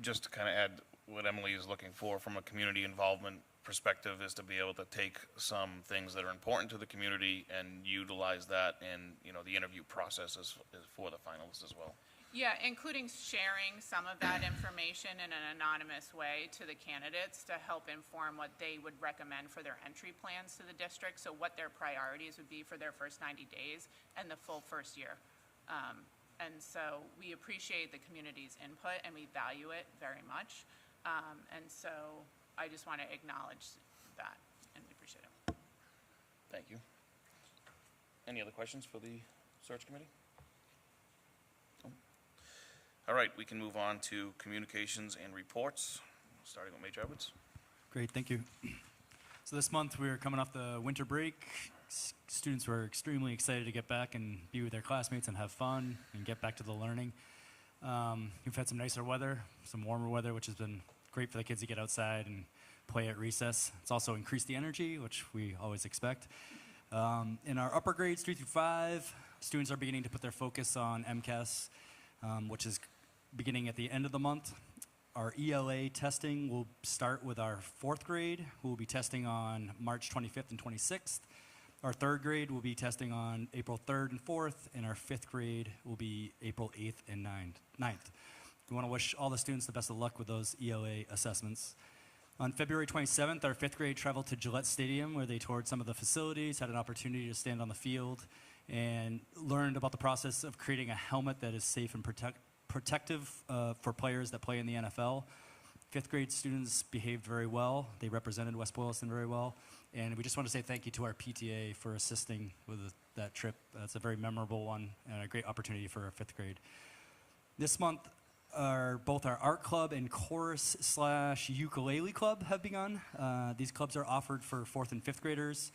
Just to kind of add what Emily is looking for from a community involvement perspective is to be able to take some things that are important to the community and utilize that in, you know, the interview process is for the finalists as well. Yeah, including sharing some of that information in an anonymous way to the candidates to help inform what they would recommend for their entry plans to the district, so what their priorities would be for their first 90 days and the full first year. And so we appreciate the community's input and we value it very much. And so I just want to acknowledge that and we appreciate it. Thank you. Any other questions for the search committee? All right, we can move on to communications and reports, starting with Major Edwards. Great, thank you. So this month we're coming off the winter break. Students were extremely excited to get back and be with their classmates and have fun and get back to the learning. We've had some nicer weather, some warmer weather, which has been great for the kids to get outside and play at recess. It's also increased the energy, which we always expect. In our upper grades, 3 through 5, students are beginning to put their focus on MCAS, which is beginning at the end of the month. Our ELA testing will start with our 4th grade, who will be testing on March 25th and 26th. Our 3rd grade will be testing on April 3rd and 4th, and our 5th grade will be April 8th and 9th. We want to wish all the students the best of luck with those ELA assessments. On February 27th, our 5th grade traveled to Gillette Stadium, where they toured some of the facilities, had an opportunity to stand on the field, and learned about the process of creating a helmet that is safe and protective for players that play in the NFL. 5th grade students behaved very well. They represented West Boylston very well. And we just want to say thank you to our PTA for assisting with that trip. It's a very memorable one and a great opportunity for our 5th grade. This month, both our art club and chorus/ukulele club have begun. These clubs are offered for 4th and 5th graders.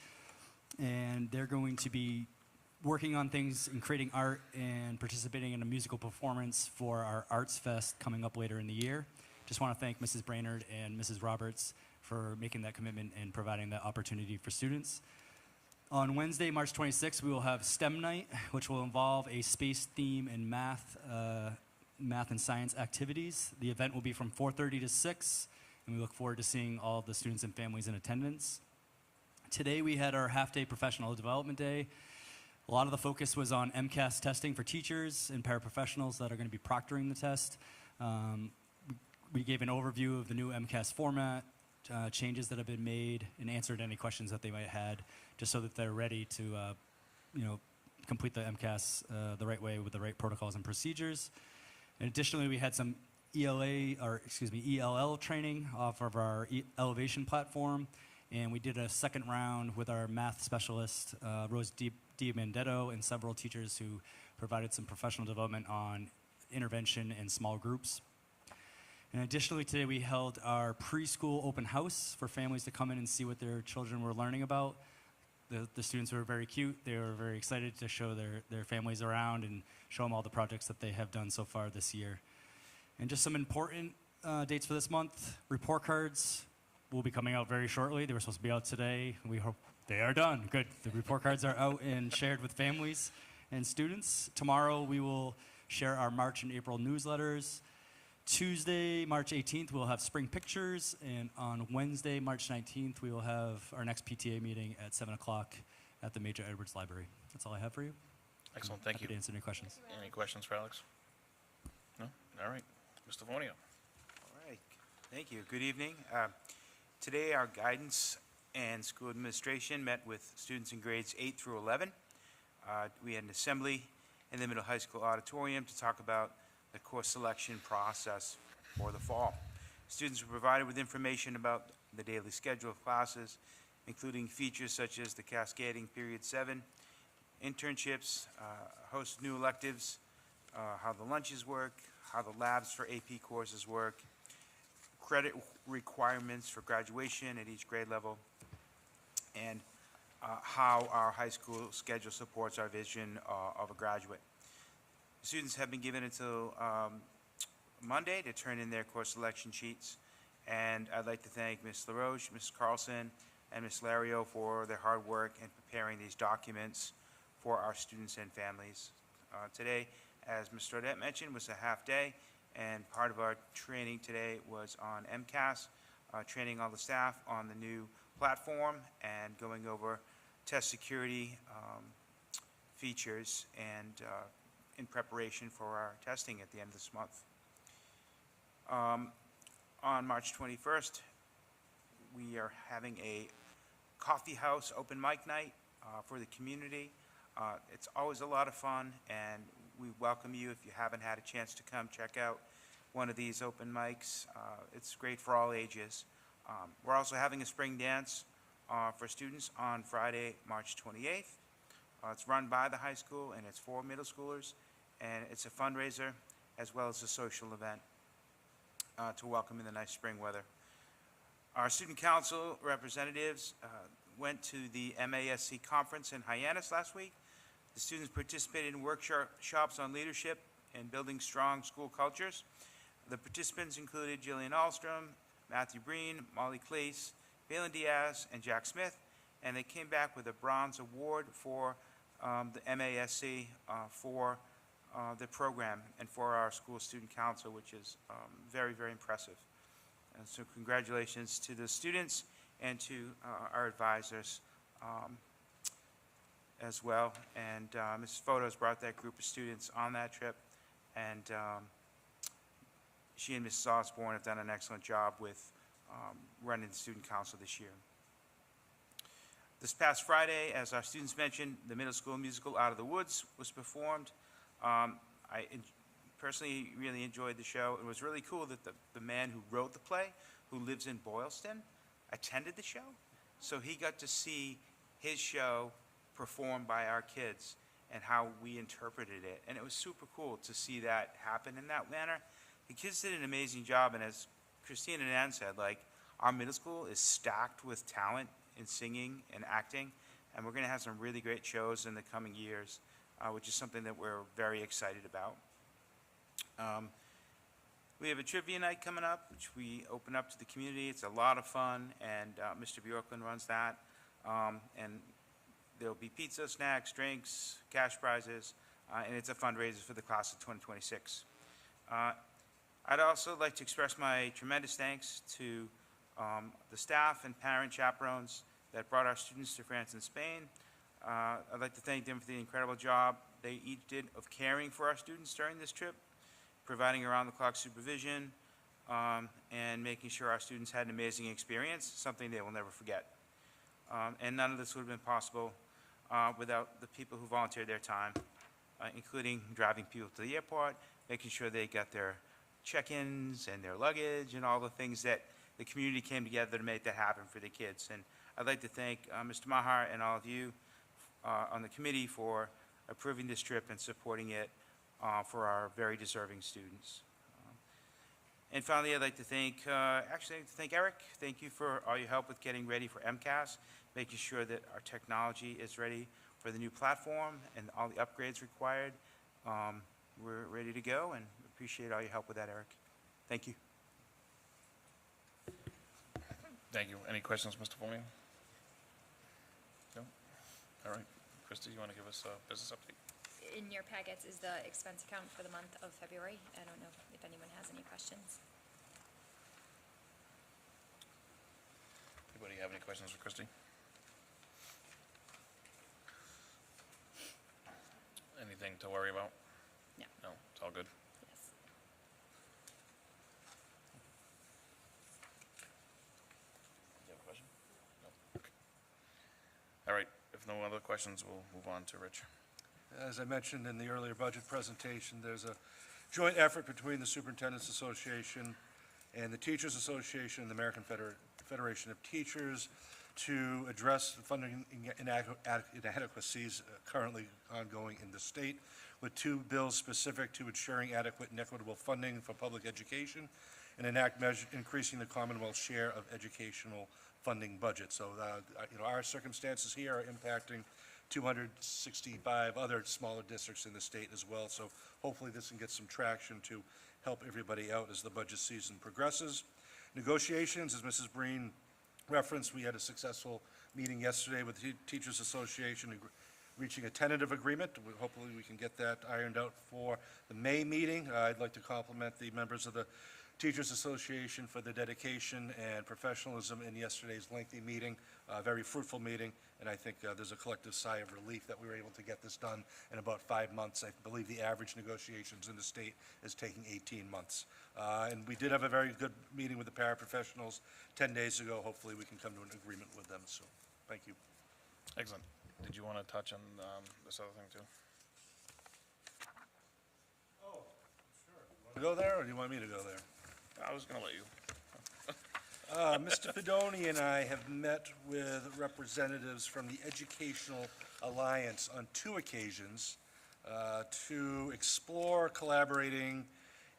And they're going to be working on things and creating art and participating in a musical performance for our Arts Fest coming up later in the year. Just want to thank Mrs. Brainerd and Mrs. Roberts for making that commitment and providing that opportunity for students. On Wednesday, March 26th, we will have STEM night, which will involve a space theme and math and science activities. The event will be from 4:30 to 6, and we look forward to seeing all the students and families in attendance. Today, we had our half-day professional development day. A lot of the focus was on MCAS testing for teachers and paraprofessionals that are going to be proctoring the test. We gave an overview of the new MCAS format, changes that have been made, and answered any questions that they might have had, just so that they're ready to, complete the MCAS the right way with the right protocols and procedures. And additionally, we had some ELL training off of our Elevation platform, and we did a second round with our math specialist, Rose Diamandetto, and several teachers who provided some professional development on intervention in small groups. And additionally, today we held our preschool open house for families to come in and see what their children were learning about. The students were very cute. They were very excited to show their families around and show them all the projects that they have done so far this year. And just some important dates for this month. Report cards will be coming out very shortly. They were supposed to be out today. We hope they are done. Good. The report cards are out and shared with families and students. Tomorrow we will share our March and April newsletters. Tuesday, March 18th, we'll have spring pictures, and on Wednesday, March 19th, we will have our next PTA meeting at 7 o'clock at the Major Edwards Library. That's all I have for you. Excellent, thank you. Happy to answer any questions. Any questions for Alex? No? All right. Mr. Vonio. All right, thank you. Good evening. Today, our guidance and school administration met with students in grades 8 through 11. We had an assembly in the middle high school auditorium to talk about the course selection process for the fall. Students were provided with information about the daily schedule of classes, including features such as the cascading Period 7, internships, host new electives, how the lunches work, how the labs for AP courses work, credit requirements for graduation at each grade level, and how our high school schedule supports our vision of a graduate. Students have been given until Monday to turn in their course selection sheets. And I'd like to thank Ms. LaRoche, Ms. Carlson, and Ms. Lario for their hard work in preparing these documents for our students and families. Today, as Ms. Strodette mentioned, was a half day, and part of our training today was on MCAS, training all the staff on the new platform and going over test security features and in preparation for our testing at the end of this month. On March 21st, we are having a coffee house open mic night for the community. It's always a lot of fun, and we welcome you if you haven't had a chance to come check out one of these open mics. It's great for all ages. We're also having a spring dance for students on Friday, March 28th. It's run by the high school, and it's for middle schoolers, and it's a fundraiser as well as a social event to welcome in the nice spring weather. Our student council representatives went to the MASC conference in Hyannis last week. The students participated in workshops on leadership and building strong school cultures. The participants included Jillian Ahlstrom, Matthew Breen, Molly Clace, Valen Diaz, and Jack Smith, and they came back with a bronze award for the MASC for the program and for our school student council, which is very, very impressive. And so congratulations to the students and to our advisors as well. And Mrs. Photos brought that group of students on that trip, and she and Mrs. Osborne have done an excellent job with running the student council this year. This past Friday, as our students mentioned, the middle school musical Out of the Woods was performed. I personally really enjoyed the show. It was really cool that the man who wrote the play, who lives in Boylston, attended the show. So he got to see his show performed by our kids and how we interpreted it. And it was super cool to see that happen in that manner. The kids did an amazing job, and as Christine and Ann said, like, our middle school is stacked with talent in singing and acting, and we're going to have some really great shows in the coming years, which is something that we're very excited about. We have a trivia night coming up, which we open up to the community. It's a lot of fun, and Mr. Bjorklund runs that. And there'll be pizza, snacks, drinks, cash prizes, and it's a fundraiser for the class of 2026. I'd also like to express my tremendous thanks to the staff and parent chaperones that brought our students to France and Spain. I'd like to thank them for the incredible job they each did of caring for our students during this trip, providing around-the-clock supervision, and making sure our students had an amazing experience, something they will never forget. And none of this would have been possible without the people who volunteered their time, including driving people to the airport, making sure they got their check-ins and their luggage and all the things that the community came together to make that happen for the kids. And I'd like to thank Mr. Mahar and all of you on the committee for approving this trip and supporting it for our very deserving students. And finally, I'd like to thank, Eric. Thank you for all your help with getting ready for MCAS, making sure that our technology is ready for the new platform and all the upgrades required. We're ready to go, and appreciate all your help with that, Eric. Thank you. Thank you. Any questions, Mr. Fournier? No? All right. Christy, you want to give us a business update? In your packets is the expense account for the month of February. I don't know if anyone has any questions. Anybody have any questions for Christy? Anything to worry about? No. No, it's all good. Yes. Do you have a question? No. Okay. All right. If no other questions, we'll move on to Rich. As I mentioned in the earlier budget presentation, there's a joint effort between the Superintendent's Association and the Teachers Association and the American Federation of Teachers to address the funding inadequacies currently ongoing in the state, with two bills specific to ensuring adequate and equitable funding for public education and enact measures increasing the Commonwealth's share of educational funding budget. So, our circumstances here are impacting 265 other smaller districts in the state as well. So hopefully this can get some traction to help everybody out as the budget season progresses. Negotiations, as Mrs. Breen referenced, we had a successful meeting yesterday with the Teachers Association, reaching a tentative agreement. Hopefully we can get that ironed out for the May meeting. I'd like to compliment the members of the Teachers Association for the dedication and professionalism in yesterday's lengthy meeting, a very fruitful meeting, and I think there's a collective sigh of relief that we were able to get this done in about 5 months. I believe the average negotiations in the state is taking 18 months. And we did have a very good meeting with the paraprofessionals 10 days ago. Hopefully we can come to an agreement with them soon. Thank you. Excellent. Did you want to touch on this other thing too? Oh, sure. To go there, or do you want me to go there? I was going to let you. Mr. Pedoni and I have met with representatives from the Educational Alliance on 2 occasions to explore collaborating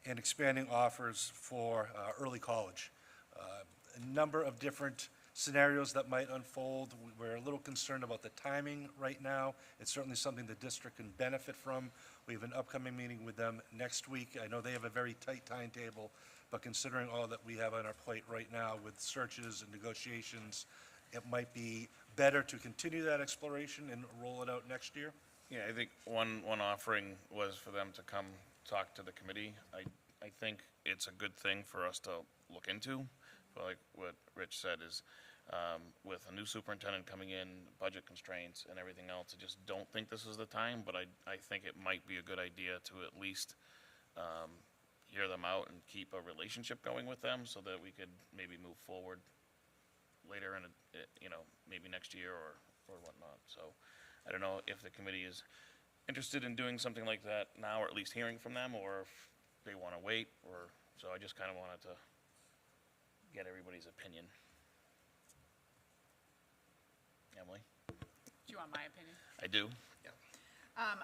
and expanding offers for early college. A number of different scenarios that might unfold. We're a little concerned about the timing right now. It's certainly something the district can benefit from. We have an upcoming meeting with them next week. I know they have a very tight timetable, but considering all that we have on our plate right now with searches and negotiations, it might be better to continue that exploration and roll it out next year. Yeah, I think one offering was for them to come talk to the committee. I think it's a good thing for us to look into, but like what Rich said is, with a new superintendent coming in, budget constraints and everything else, I just don't think this is the time, but I think it might be a good idea to at least hear them out and keep a relationship going with them so that we could maybe move forward later in, maybe next year or whatnot. So I don't know if the committee is interested in doing something like that now, or at least hearing from them, or if they want to wait, so I just kind of wanted to get everybody's opinion. Emily? Do you want my opinion? I do.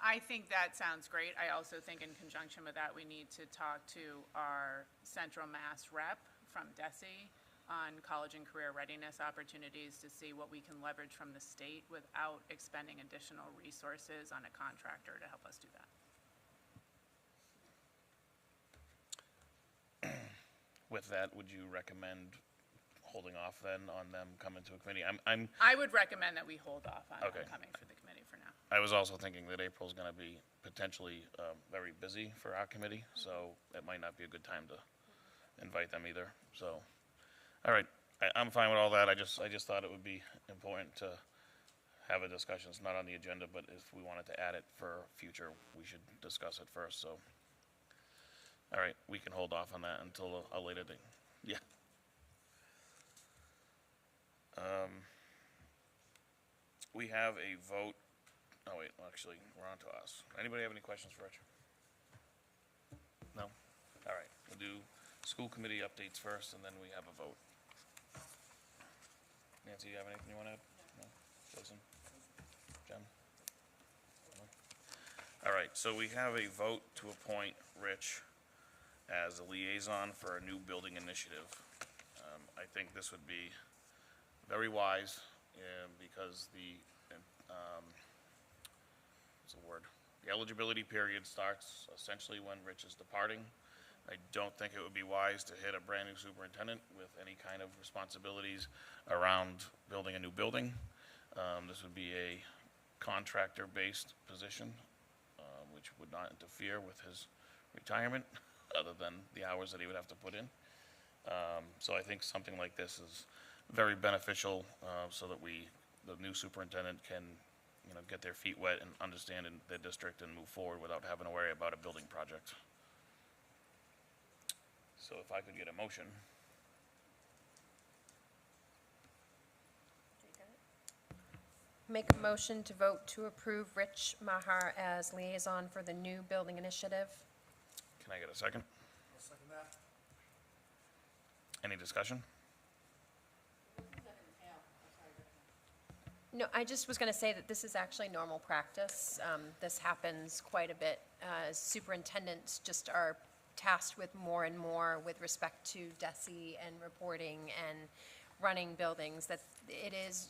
I think that sounds great. I also think in conjunction with that, we need to talk to our Central Mass rep from DESE on college and career readiness opportunities to see what we can leverage from the state without expending additional resources on a contractor to help us do that. With that, would you recommend holding off then on them coming to a committee? I would recommend that we hold off on Okay. coming for the committee for now. I was also thinking that April's going to be potentially very busy for our committee, so it might not be a good time to invite them either. So, all right, I'm fine with all that. I just thought it would be important to have a discussion. It's not on the agenda, but if we wanted to add it for future, we should discuss it first. So, all right, we can hold off on that until a later date. Yeah. We have a vote. Oh, wait, actually, we're on to us. Anybody have any questions for Rich? No? All right, we'll do school committee updates first, and then we have a vote. Nancy, you have anything you want to add? No? Jason? Jen? No? All right, so we have a vote to appoint Rich as a liaison for a new building initiative. I think this would be very wise, because the eligibility period starts essentially when Rich is departing. I don't think it would be wise to hit a brand-new superintendent with any kind of responsibilities around building a new building. This would be a contractor-based position, which would not interfere with his retirement, other than the hours that he would have to put in. So I think something like this is very beneficial, so that the new superintendent can, get their feet wet and understand in their district and move forward without having to worry about a building project. So if I could get a motion. Make a motion to vote to approve Rich Mahar as liaison for the new building initiative. Can I get a second? I'll second that. Any discussion? No, I just was going to say that this is actually normal practice. This happens quite a bit. Superintendents just are tasked with more and more with respect to DESE and reporting and running buildings, that it is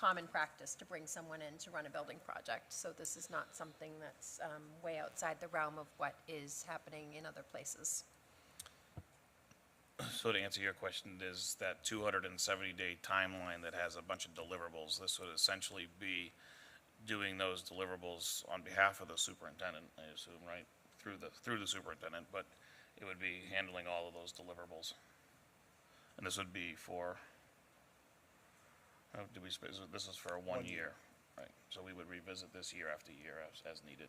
common practice to bring someone in to run a building project. So this is not something that's way outside the realm of what is happening in other places. So to answer your question, is that 270-day timeline that has a bunch of deliverables. This would essentially be doing those deliverables on behalf of the superintendent, I assume, right? Through the superintendent, but it would be handling all of those deliverables. And this would be for, this is for 1 year, right? So we would revisit this year after year as needed.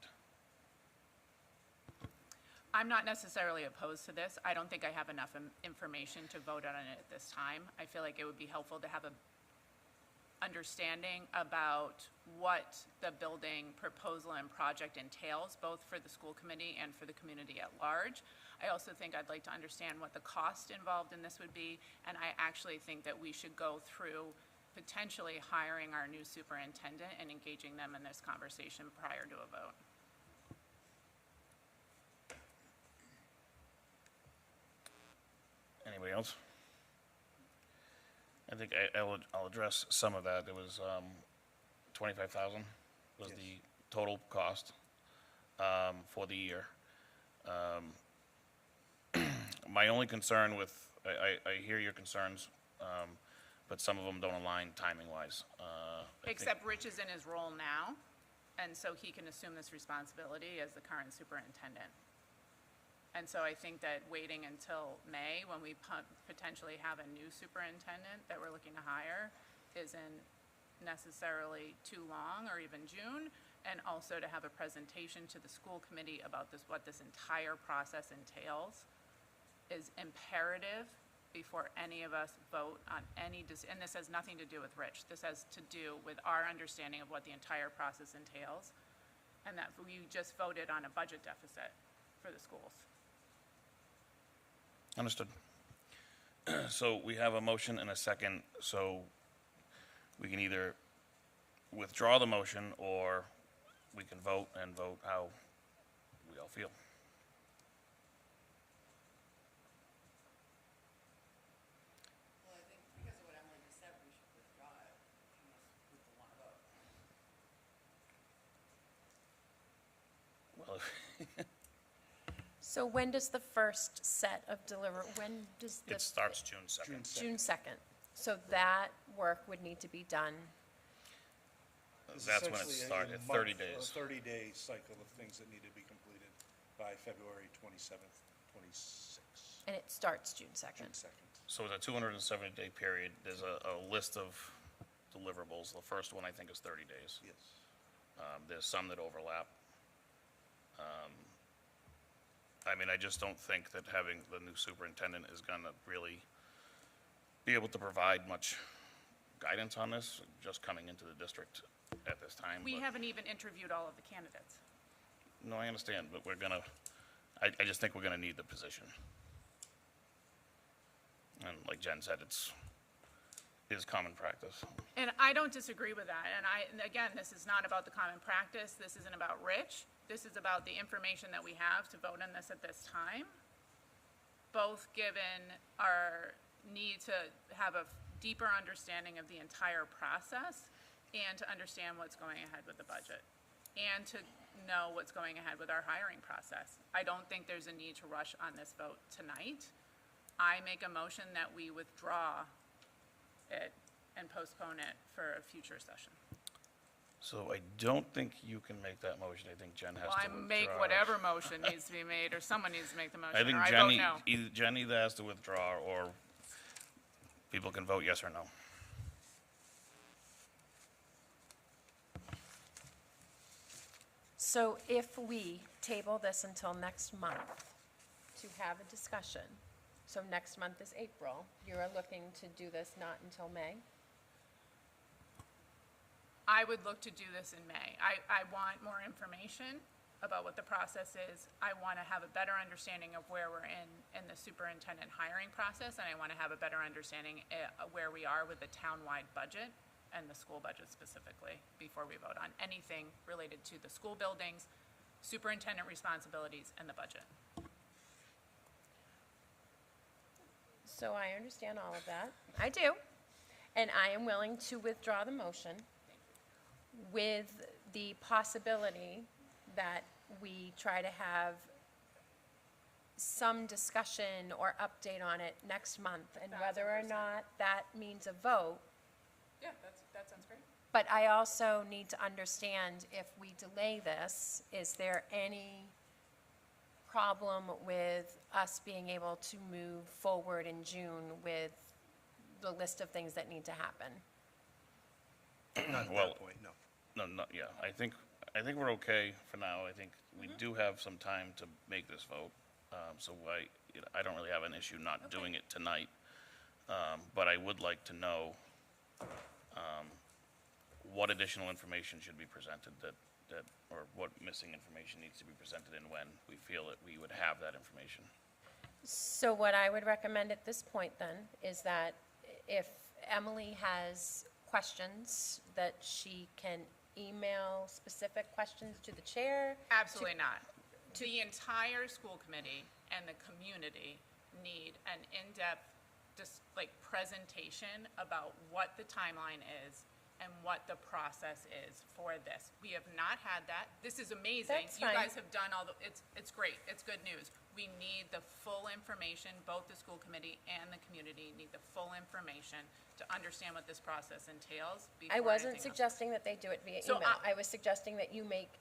I'm not necessarily opposed to this. I don't think I have enough information to vote on it at this time. I feel like it would be helpful to have a understanding about what the building proposal and project entails, both for the school committee and for the community at large. I also think I'd like to understand what the cost involved in this would be, and I actually think that we should go through potentially hiring our new superintendent and engaging them in this conversation prior to a vote. Anybody else? I think I'll address some of that. It was 25,000 was the total cost for the year. My only concern with, I hear your concerns, but some of them don't align timing-wise. Except Rich is in his role now, and so he can assume this responsibility as the current superintendent. And so I think that waiting until May, when we potentially have a new superintendent that we're looking to hire, isn't necessarily too long, or even June, and also to have a presentation to the school committee about what this entire process entails is imperative before any of us vote on any, and this has nothing to do with Rich. This has to do with our understanding of what the entire process entails, and that we just voted on a budget deficit for the schools. Understood. So we have a motion and a second, so we can either withdraw the motion or we can vote and vote how we all feel. Well, I think because of what Emily just said, we should withdraw it unless people want to vote. Well, So when does the first set of when does the? it starts June 2nd. June 2nd. So that work would need to be done. That's when it started, 30 days. A 30-day cycle of things that need to be completed by February 27th, 26th. And it starts June 2nd. June 2nd. So it's a 270-day period. There's a list of deliverables. The first one, I think, is 30 days. Yes. There's some that overlap. I mean, I just don't think that having the new superintendent is going to really be able to provide much guidance on this, just coming into the district at this time. We but- haven't even interviewed all of the candidates. No, I understand, but we're gonna, I just think we're gonna need the position. And like Jen said, it is common practice. And I don't disagree with that. And again, this is not about the common practice. This isn't about Rich. This is about the information that we have to vote on this at this time, both given our need to have a deeper understanding of the entire process and to understand what's going ahead with the budget and to know what's going ahead with our hiring process. I don't think there's a need to rush on this vote tonight. I make a motion that we withdraw it and postpone it for a future session. So I don't think you can make that motion. I think Jen has to Well, I withdraw. make whatever motion needs to be made, or someone needs to make the motion, I think or I vote Jenny, no. Jen either has to withdraw or people can vote yes or no. So if we table this until next month to have a discussion, so next month is April, you're looking to do this not until May? I would look to do this in May. I want more information about what the process is. I want to have a better understanding of where we're in the superintendent hiring process, and I want to have a better understanding where we are with the townwide budget and the school budget specifically before we vote on anything related to the school buildings, superintendent responsibilities, and the budget. So I understand all of that. I do. And I am willing to withdraw the motion with the possibility that we try to have some discussion or update on it next month, and whether or not that means a vote. Yeah, that sounds great. But I also need to understand, if we delay this, is there any problem with us being able to move forward in June with the list of things that need to happen? Not at Well, that point, no. No, yeah, I think we're okay for now. I think we do have some time to make this vote. So I don't really have an issue not doing it tonight. But I would like to know, what additional information should be presented or what missing information needs to be presented and when we feel that we would have that information. So what I would recommend at this point then is that if Emily has questions, that she can email specific questions to the chair. Absolutely not. The entire school committee and the community need an in-depth, just like presentation about what the timeline is and what the process is for this. We have not had that. This is amazing. That's You fine. guys have done all the, it's great. It's good news. We need the full information, both the school committee and the community need the full information to understand what this process entails before I wasn't anything else. suggesting that they do it via So, email. I was suggesting that you make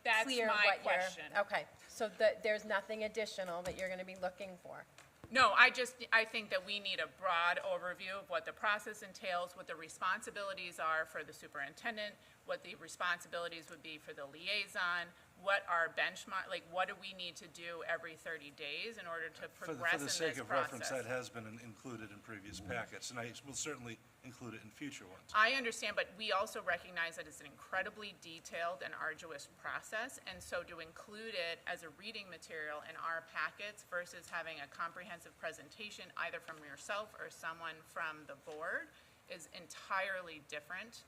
That's clear my what you're. question. Okay, so there's nothing additional that you're gonna be looking for. No, I think that we need a broad overview of what the process entails, what the responsibilities are for the superintendent, what the responsibilities would be for the liaison, what our benchmark, like what do we need to do every 30 days in order to For progress the in this sake of reference, process. that has been included in previous packets, and I will certainly include it in future ones. I understand, but we also recognize that it's an incredibly detailed and arduous process, and so to include it as a reading material in our packets versus having a comprehensive presentation either from yourself or someone from the board is entirely different.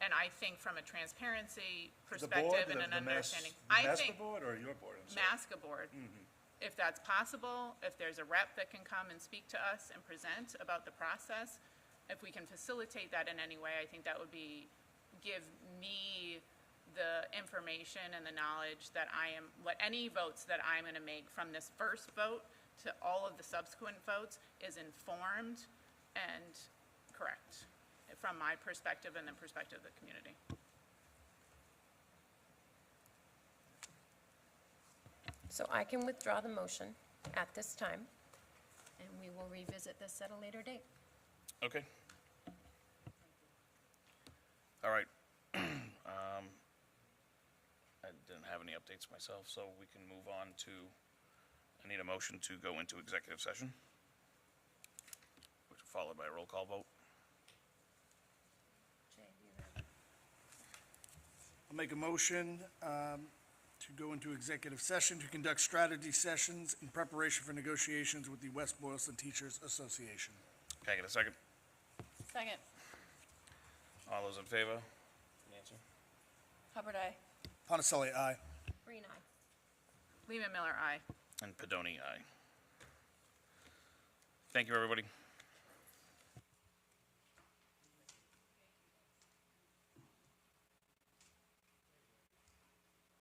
And I think from a transparency The board, perspective and an the understanding. The I MASCA think board or your board? I'm sorry. MASCA board. If that's possible, if there's a rep that can come and speak to us and present about the process, if we can facilitate that in any way, I think that would give me the information and the knowledge that any votes that I'm gonna make from this first vote to all of the subsequent votes is informed and correct, from my perspective and the perspective of the community. So I can withdraw the motion at this time, and we will revisit this at a later date. Okay. All right. I didn't have any updates myself, so we can move on to, I need a motion to go into executive session, which is followed by a roll call vote. I'll make a motion to go into executive session to conduct strategy sessions in preparation for negotiations with the West Boylston Teachers Association. Can I get a second? Second. All those in favor? Nancy? Hubbard, aye. Ponticelli, aye. Green eye. Lehman Miller, aye. And Pedoni, aye. Thank you, everybody.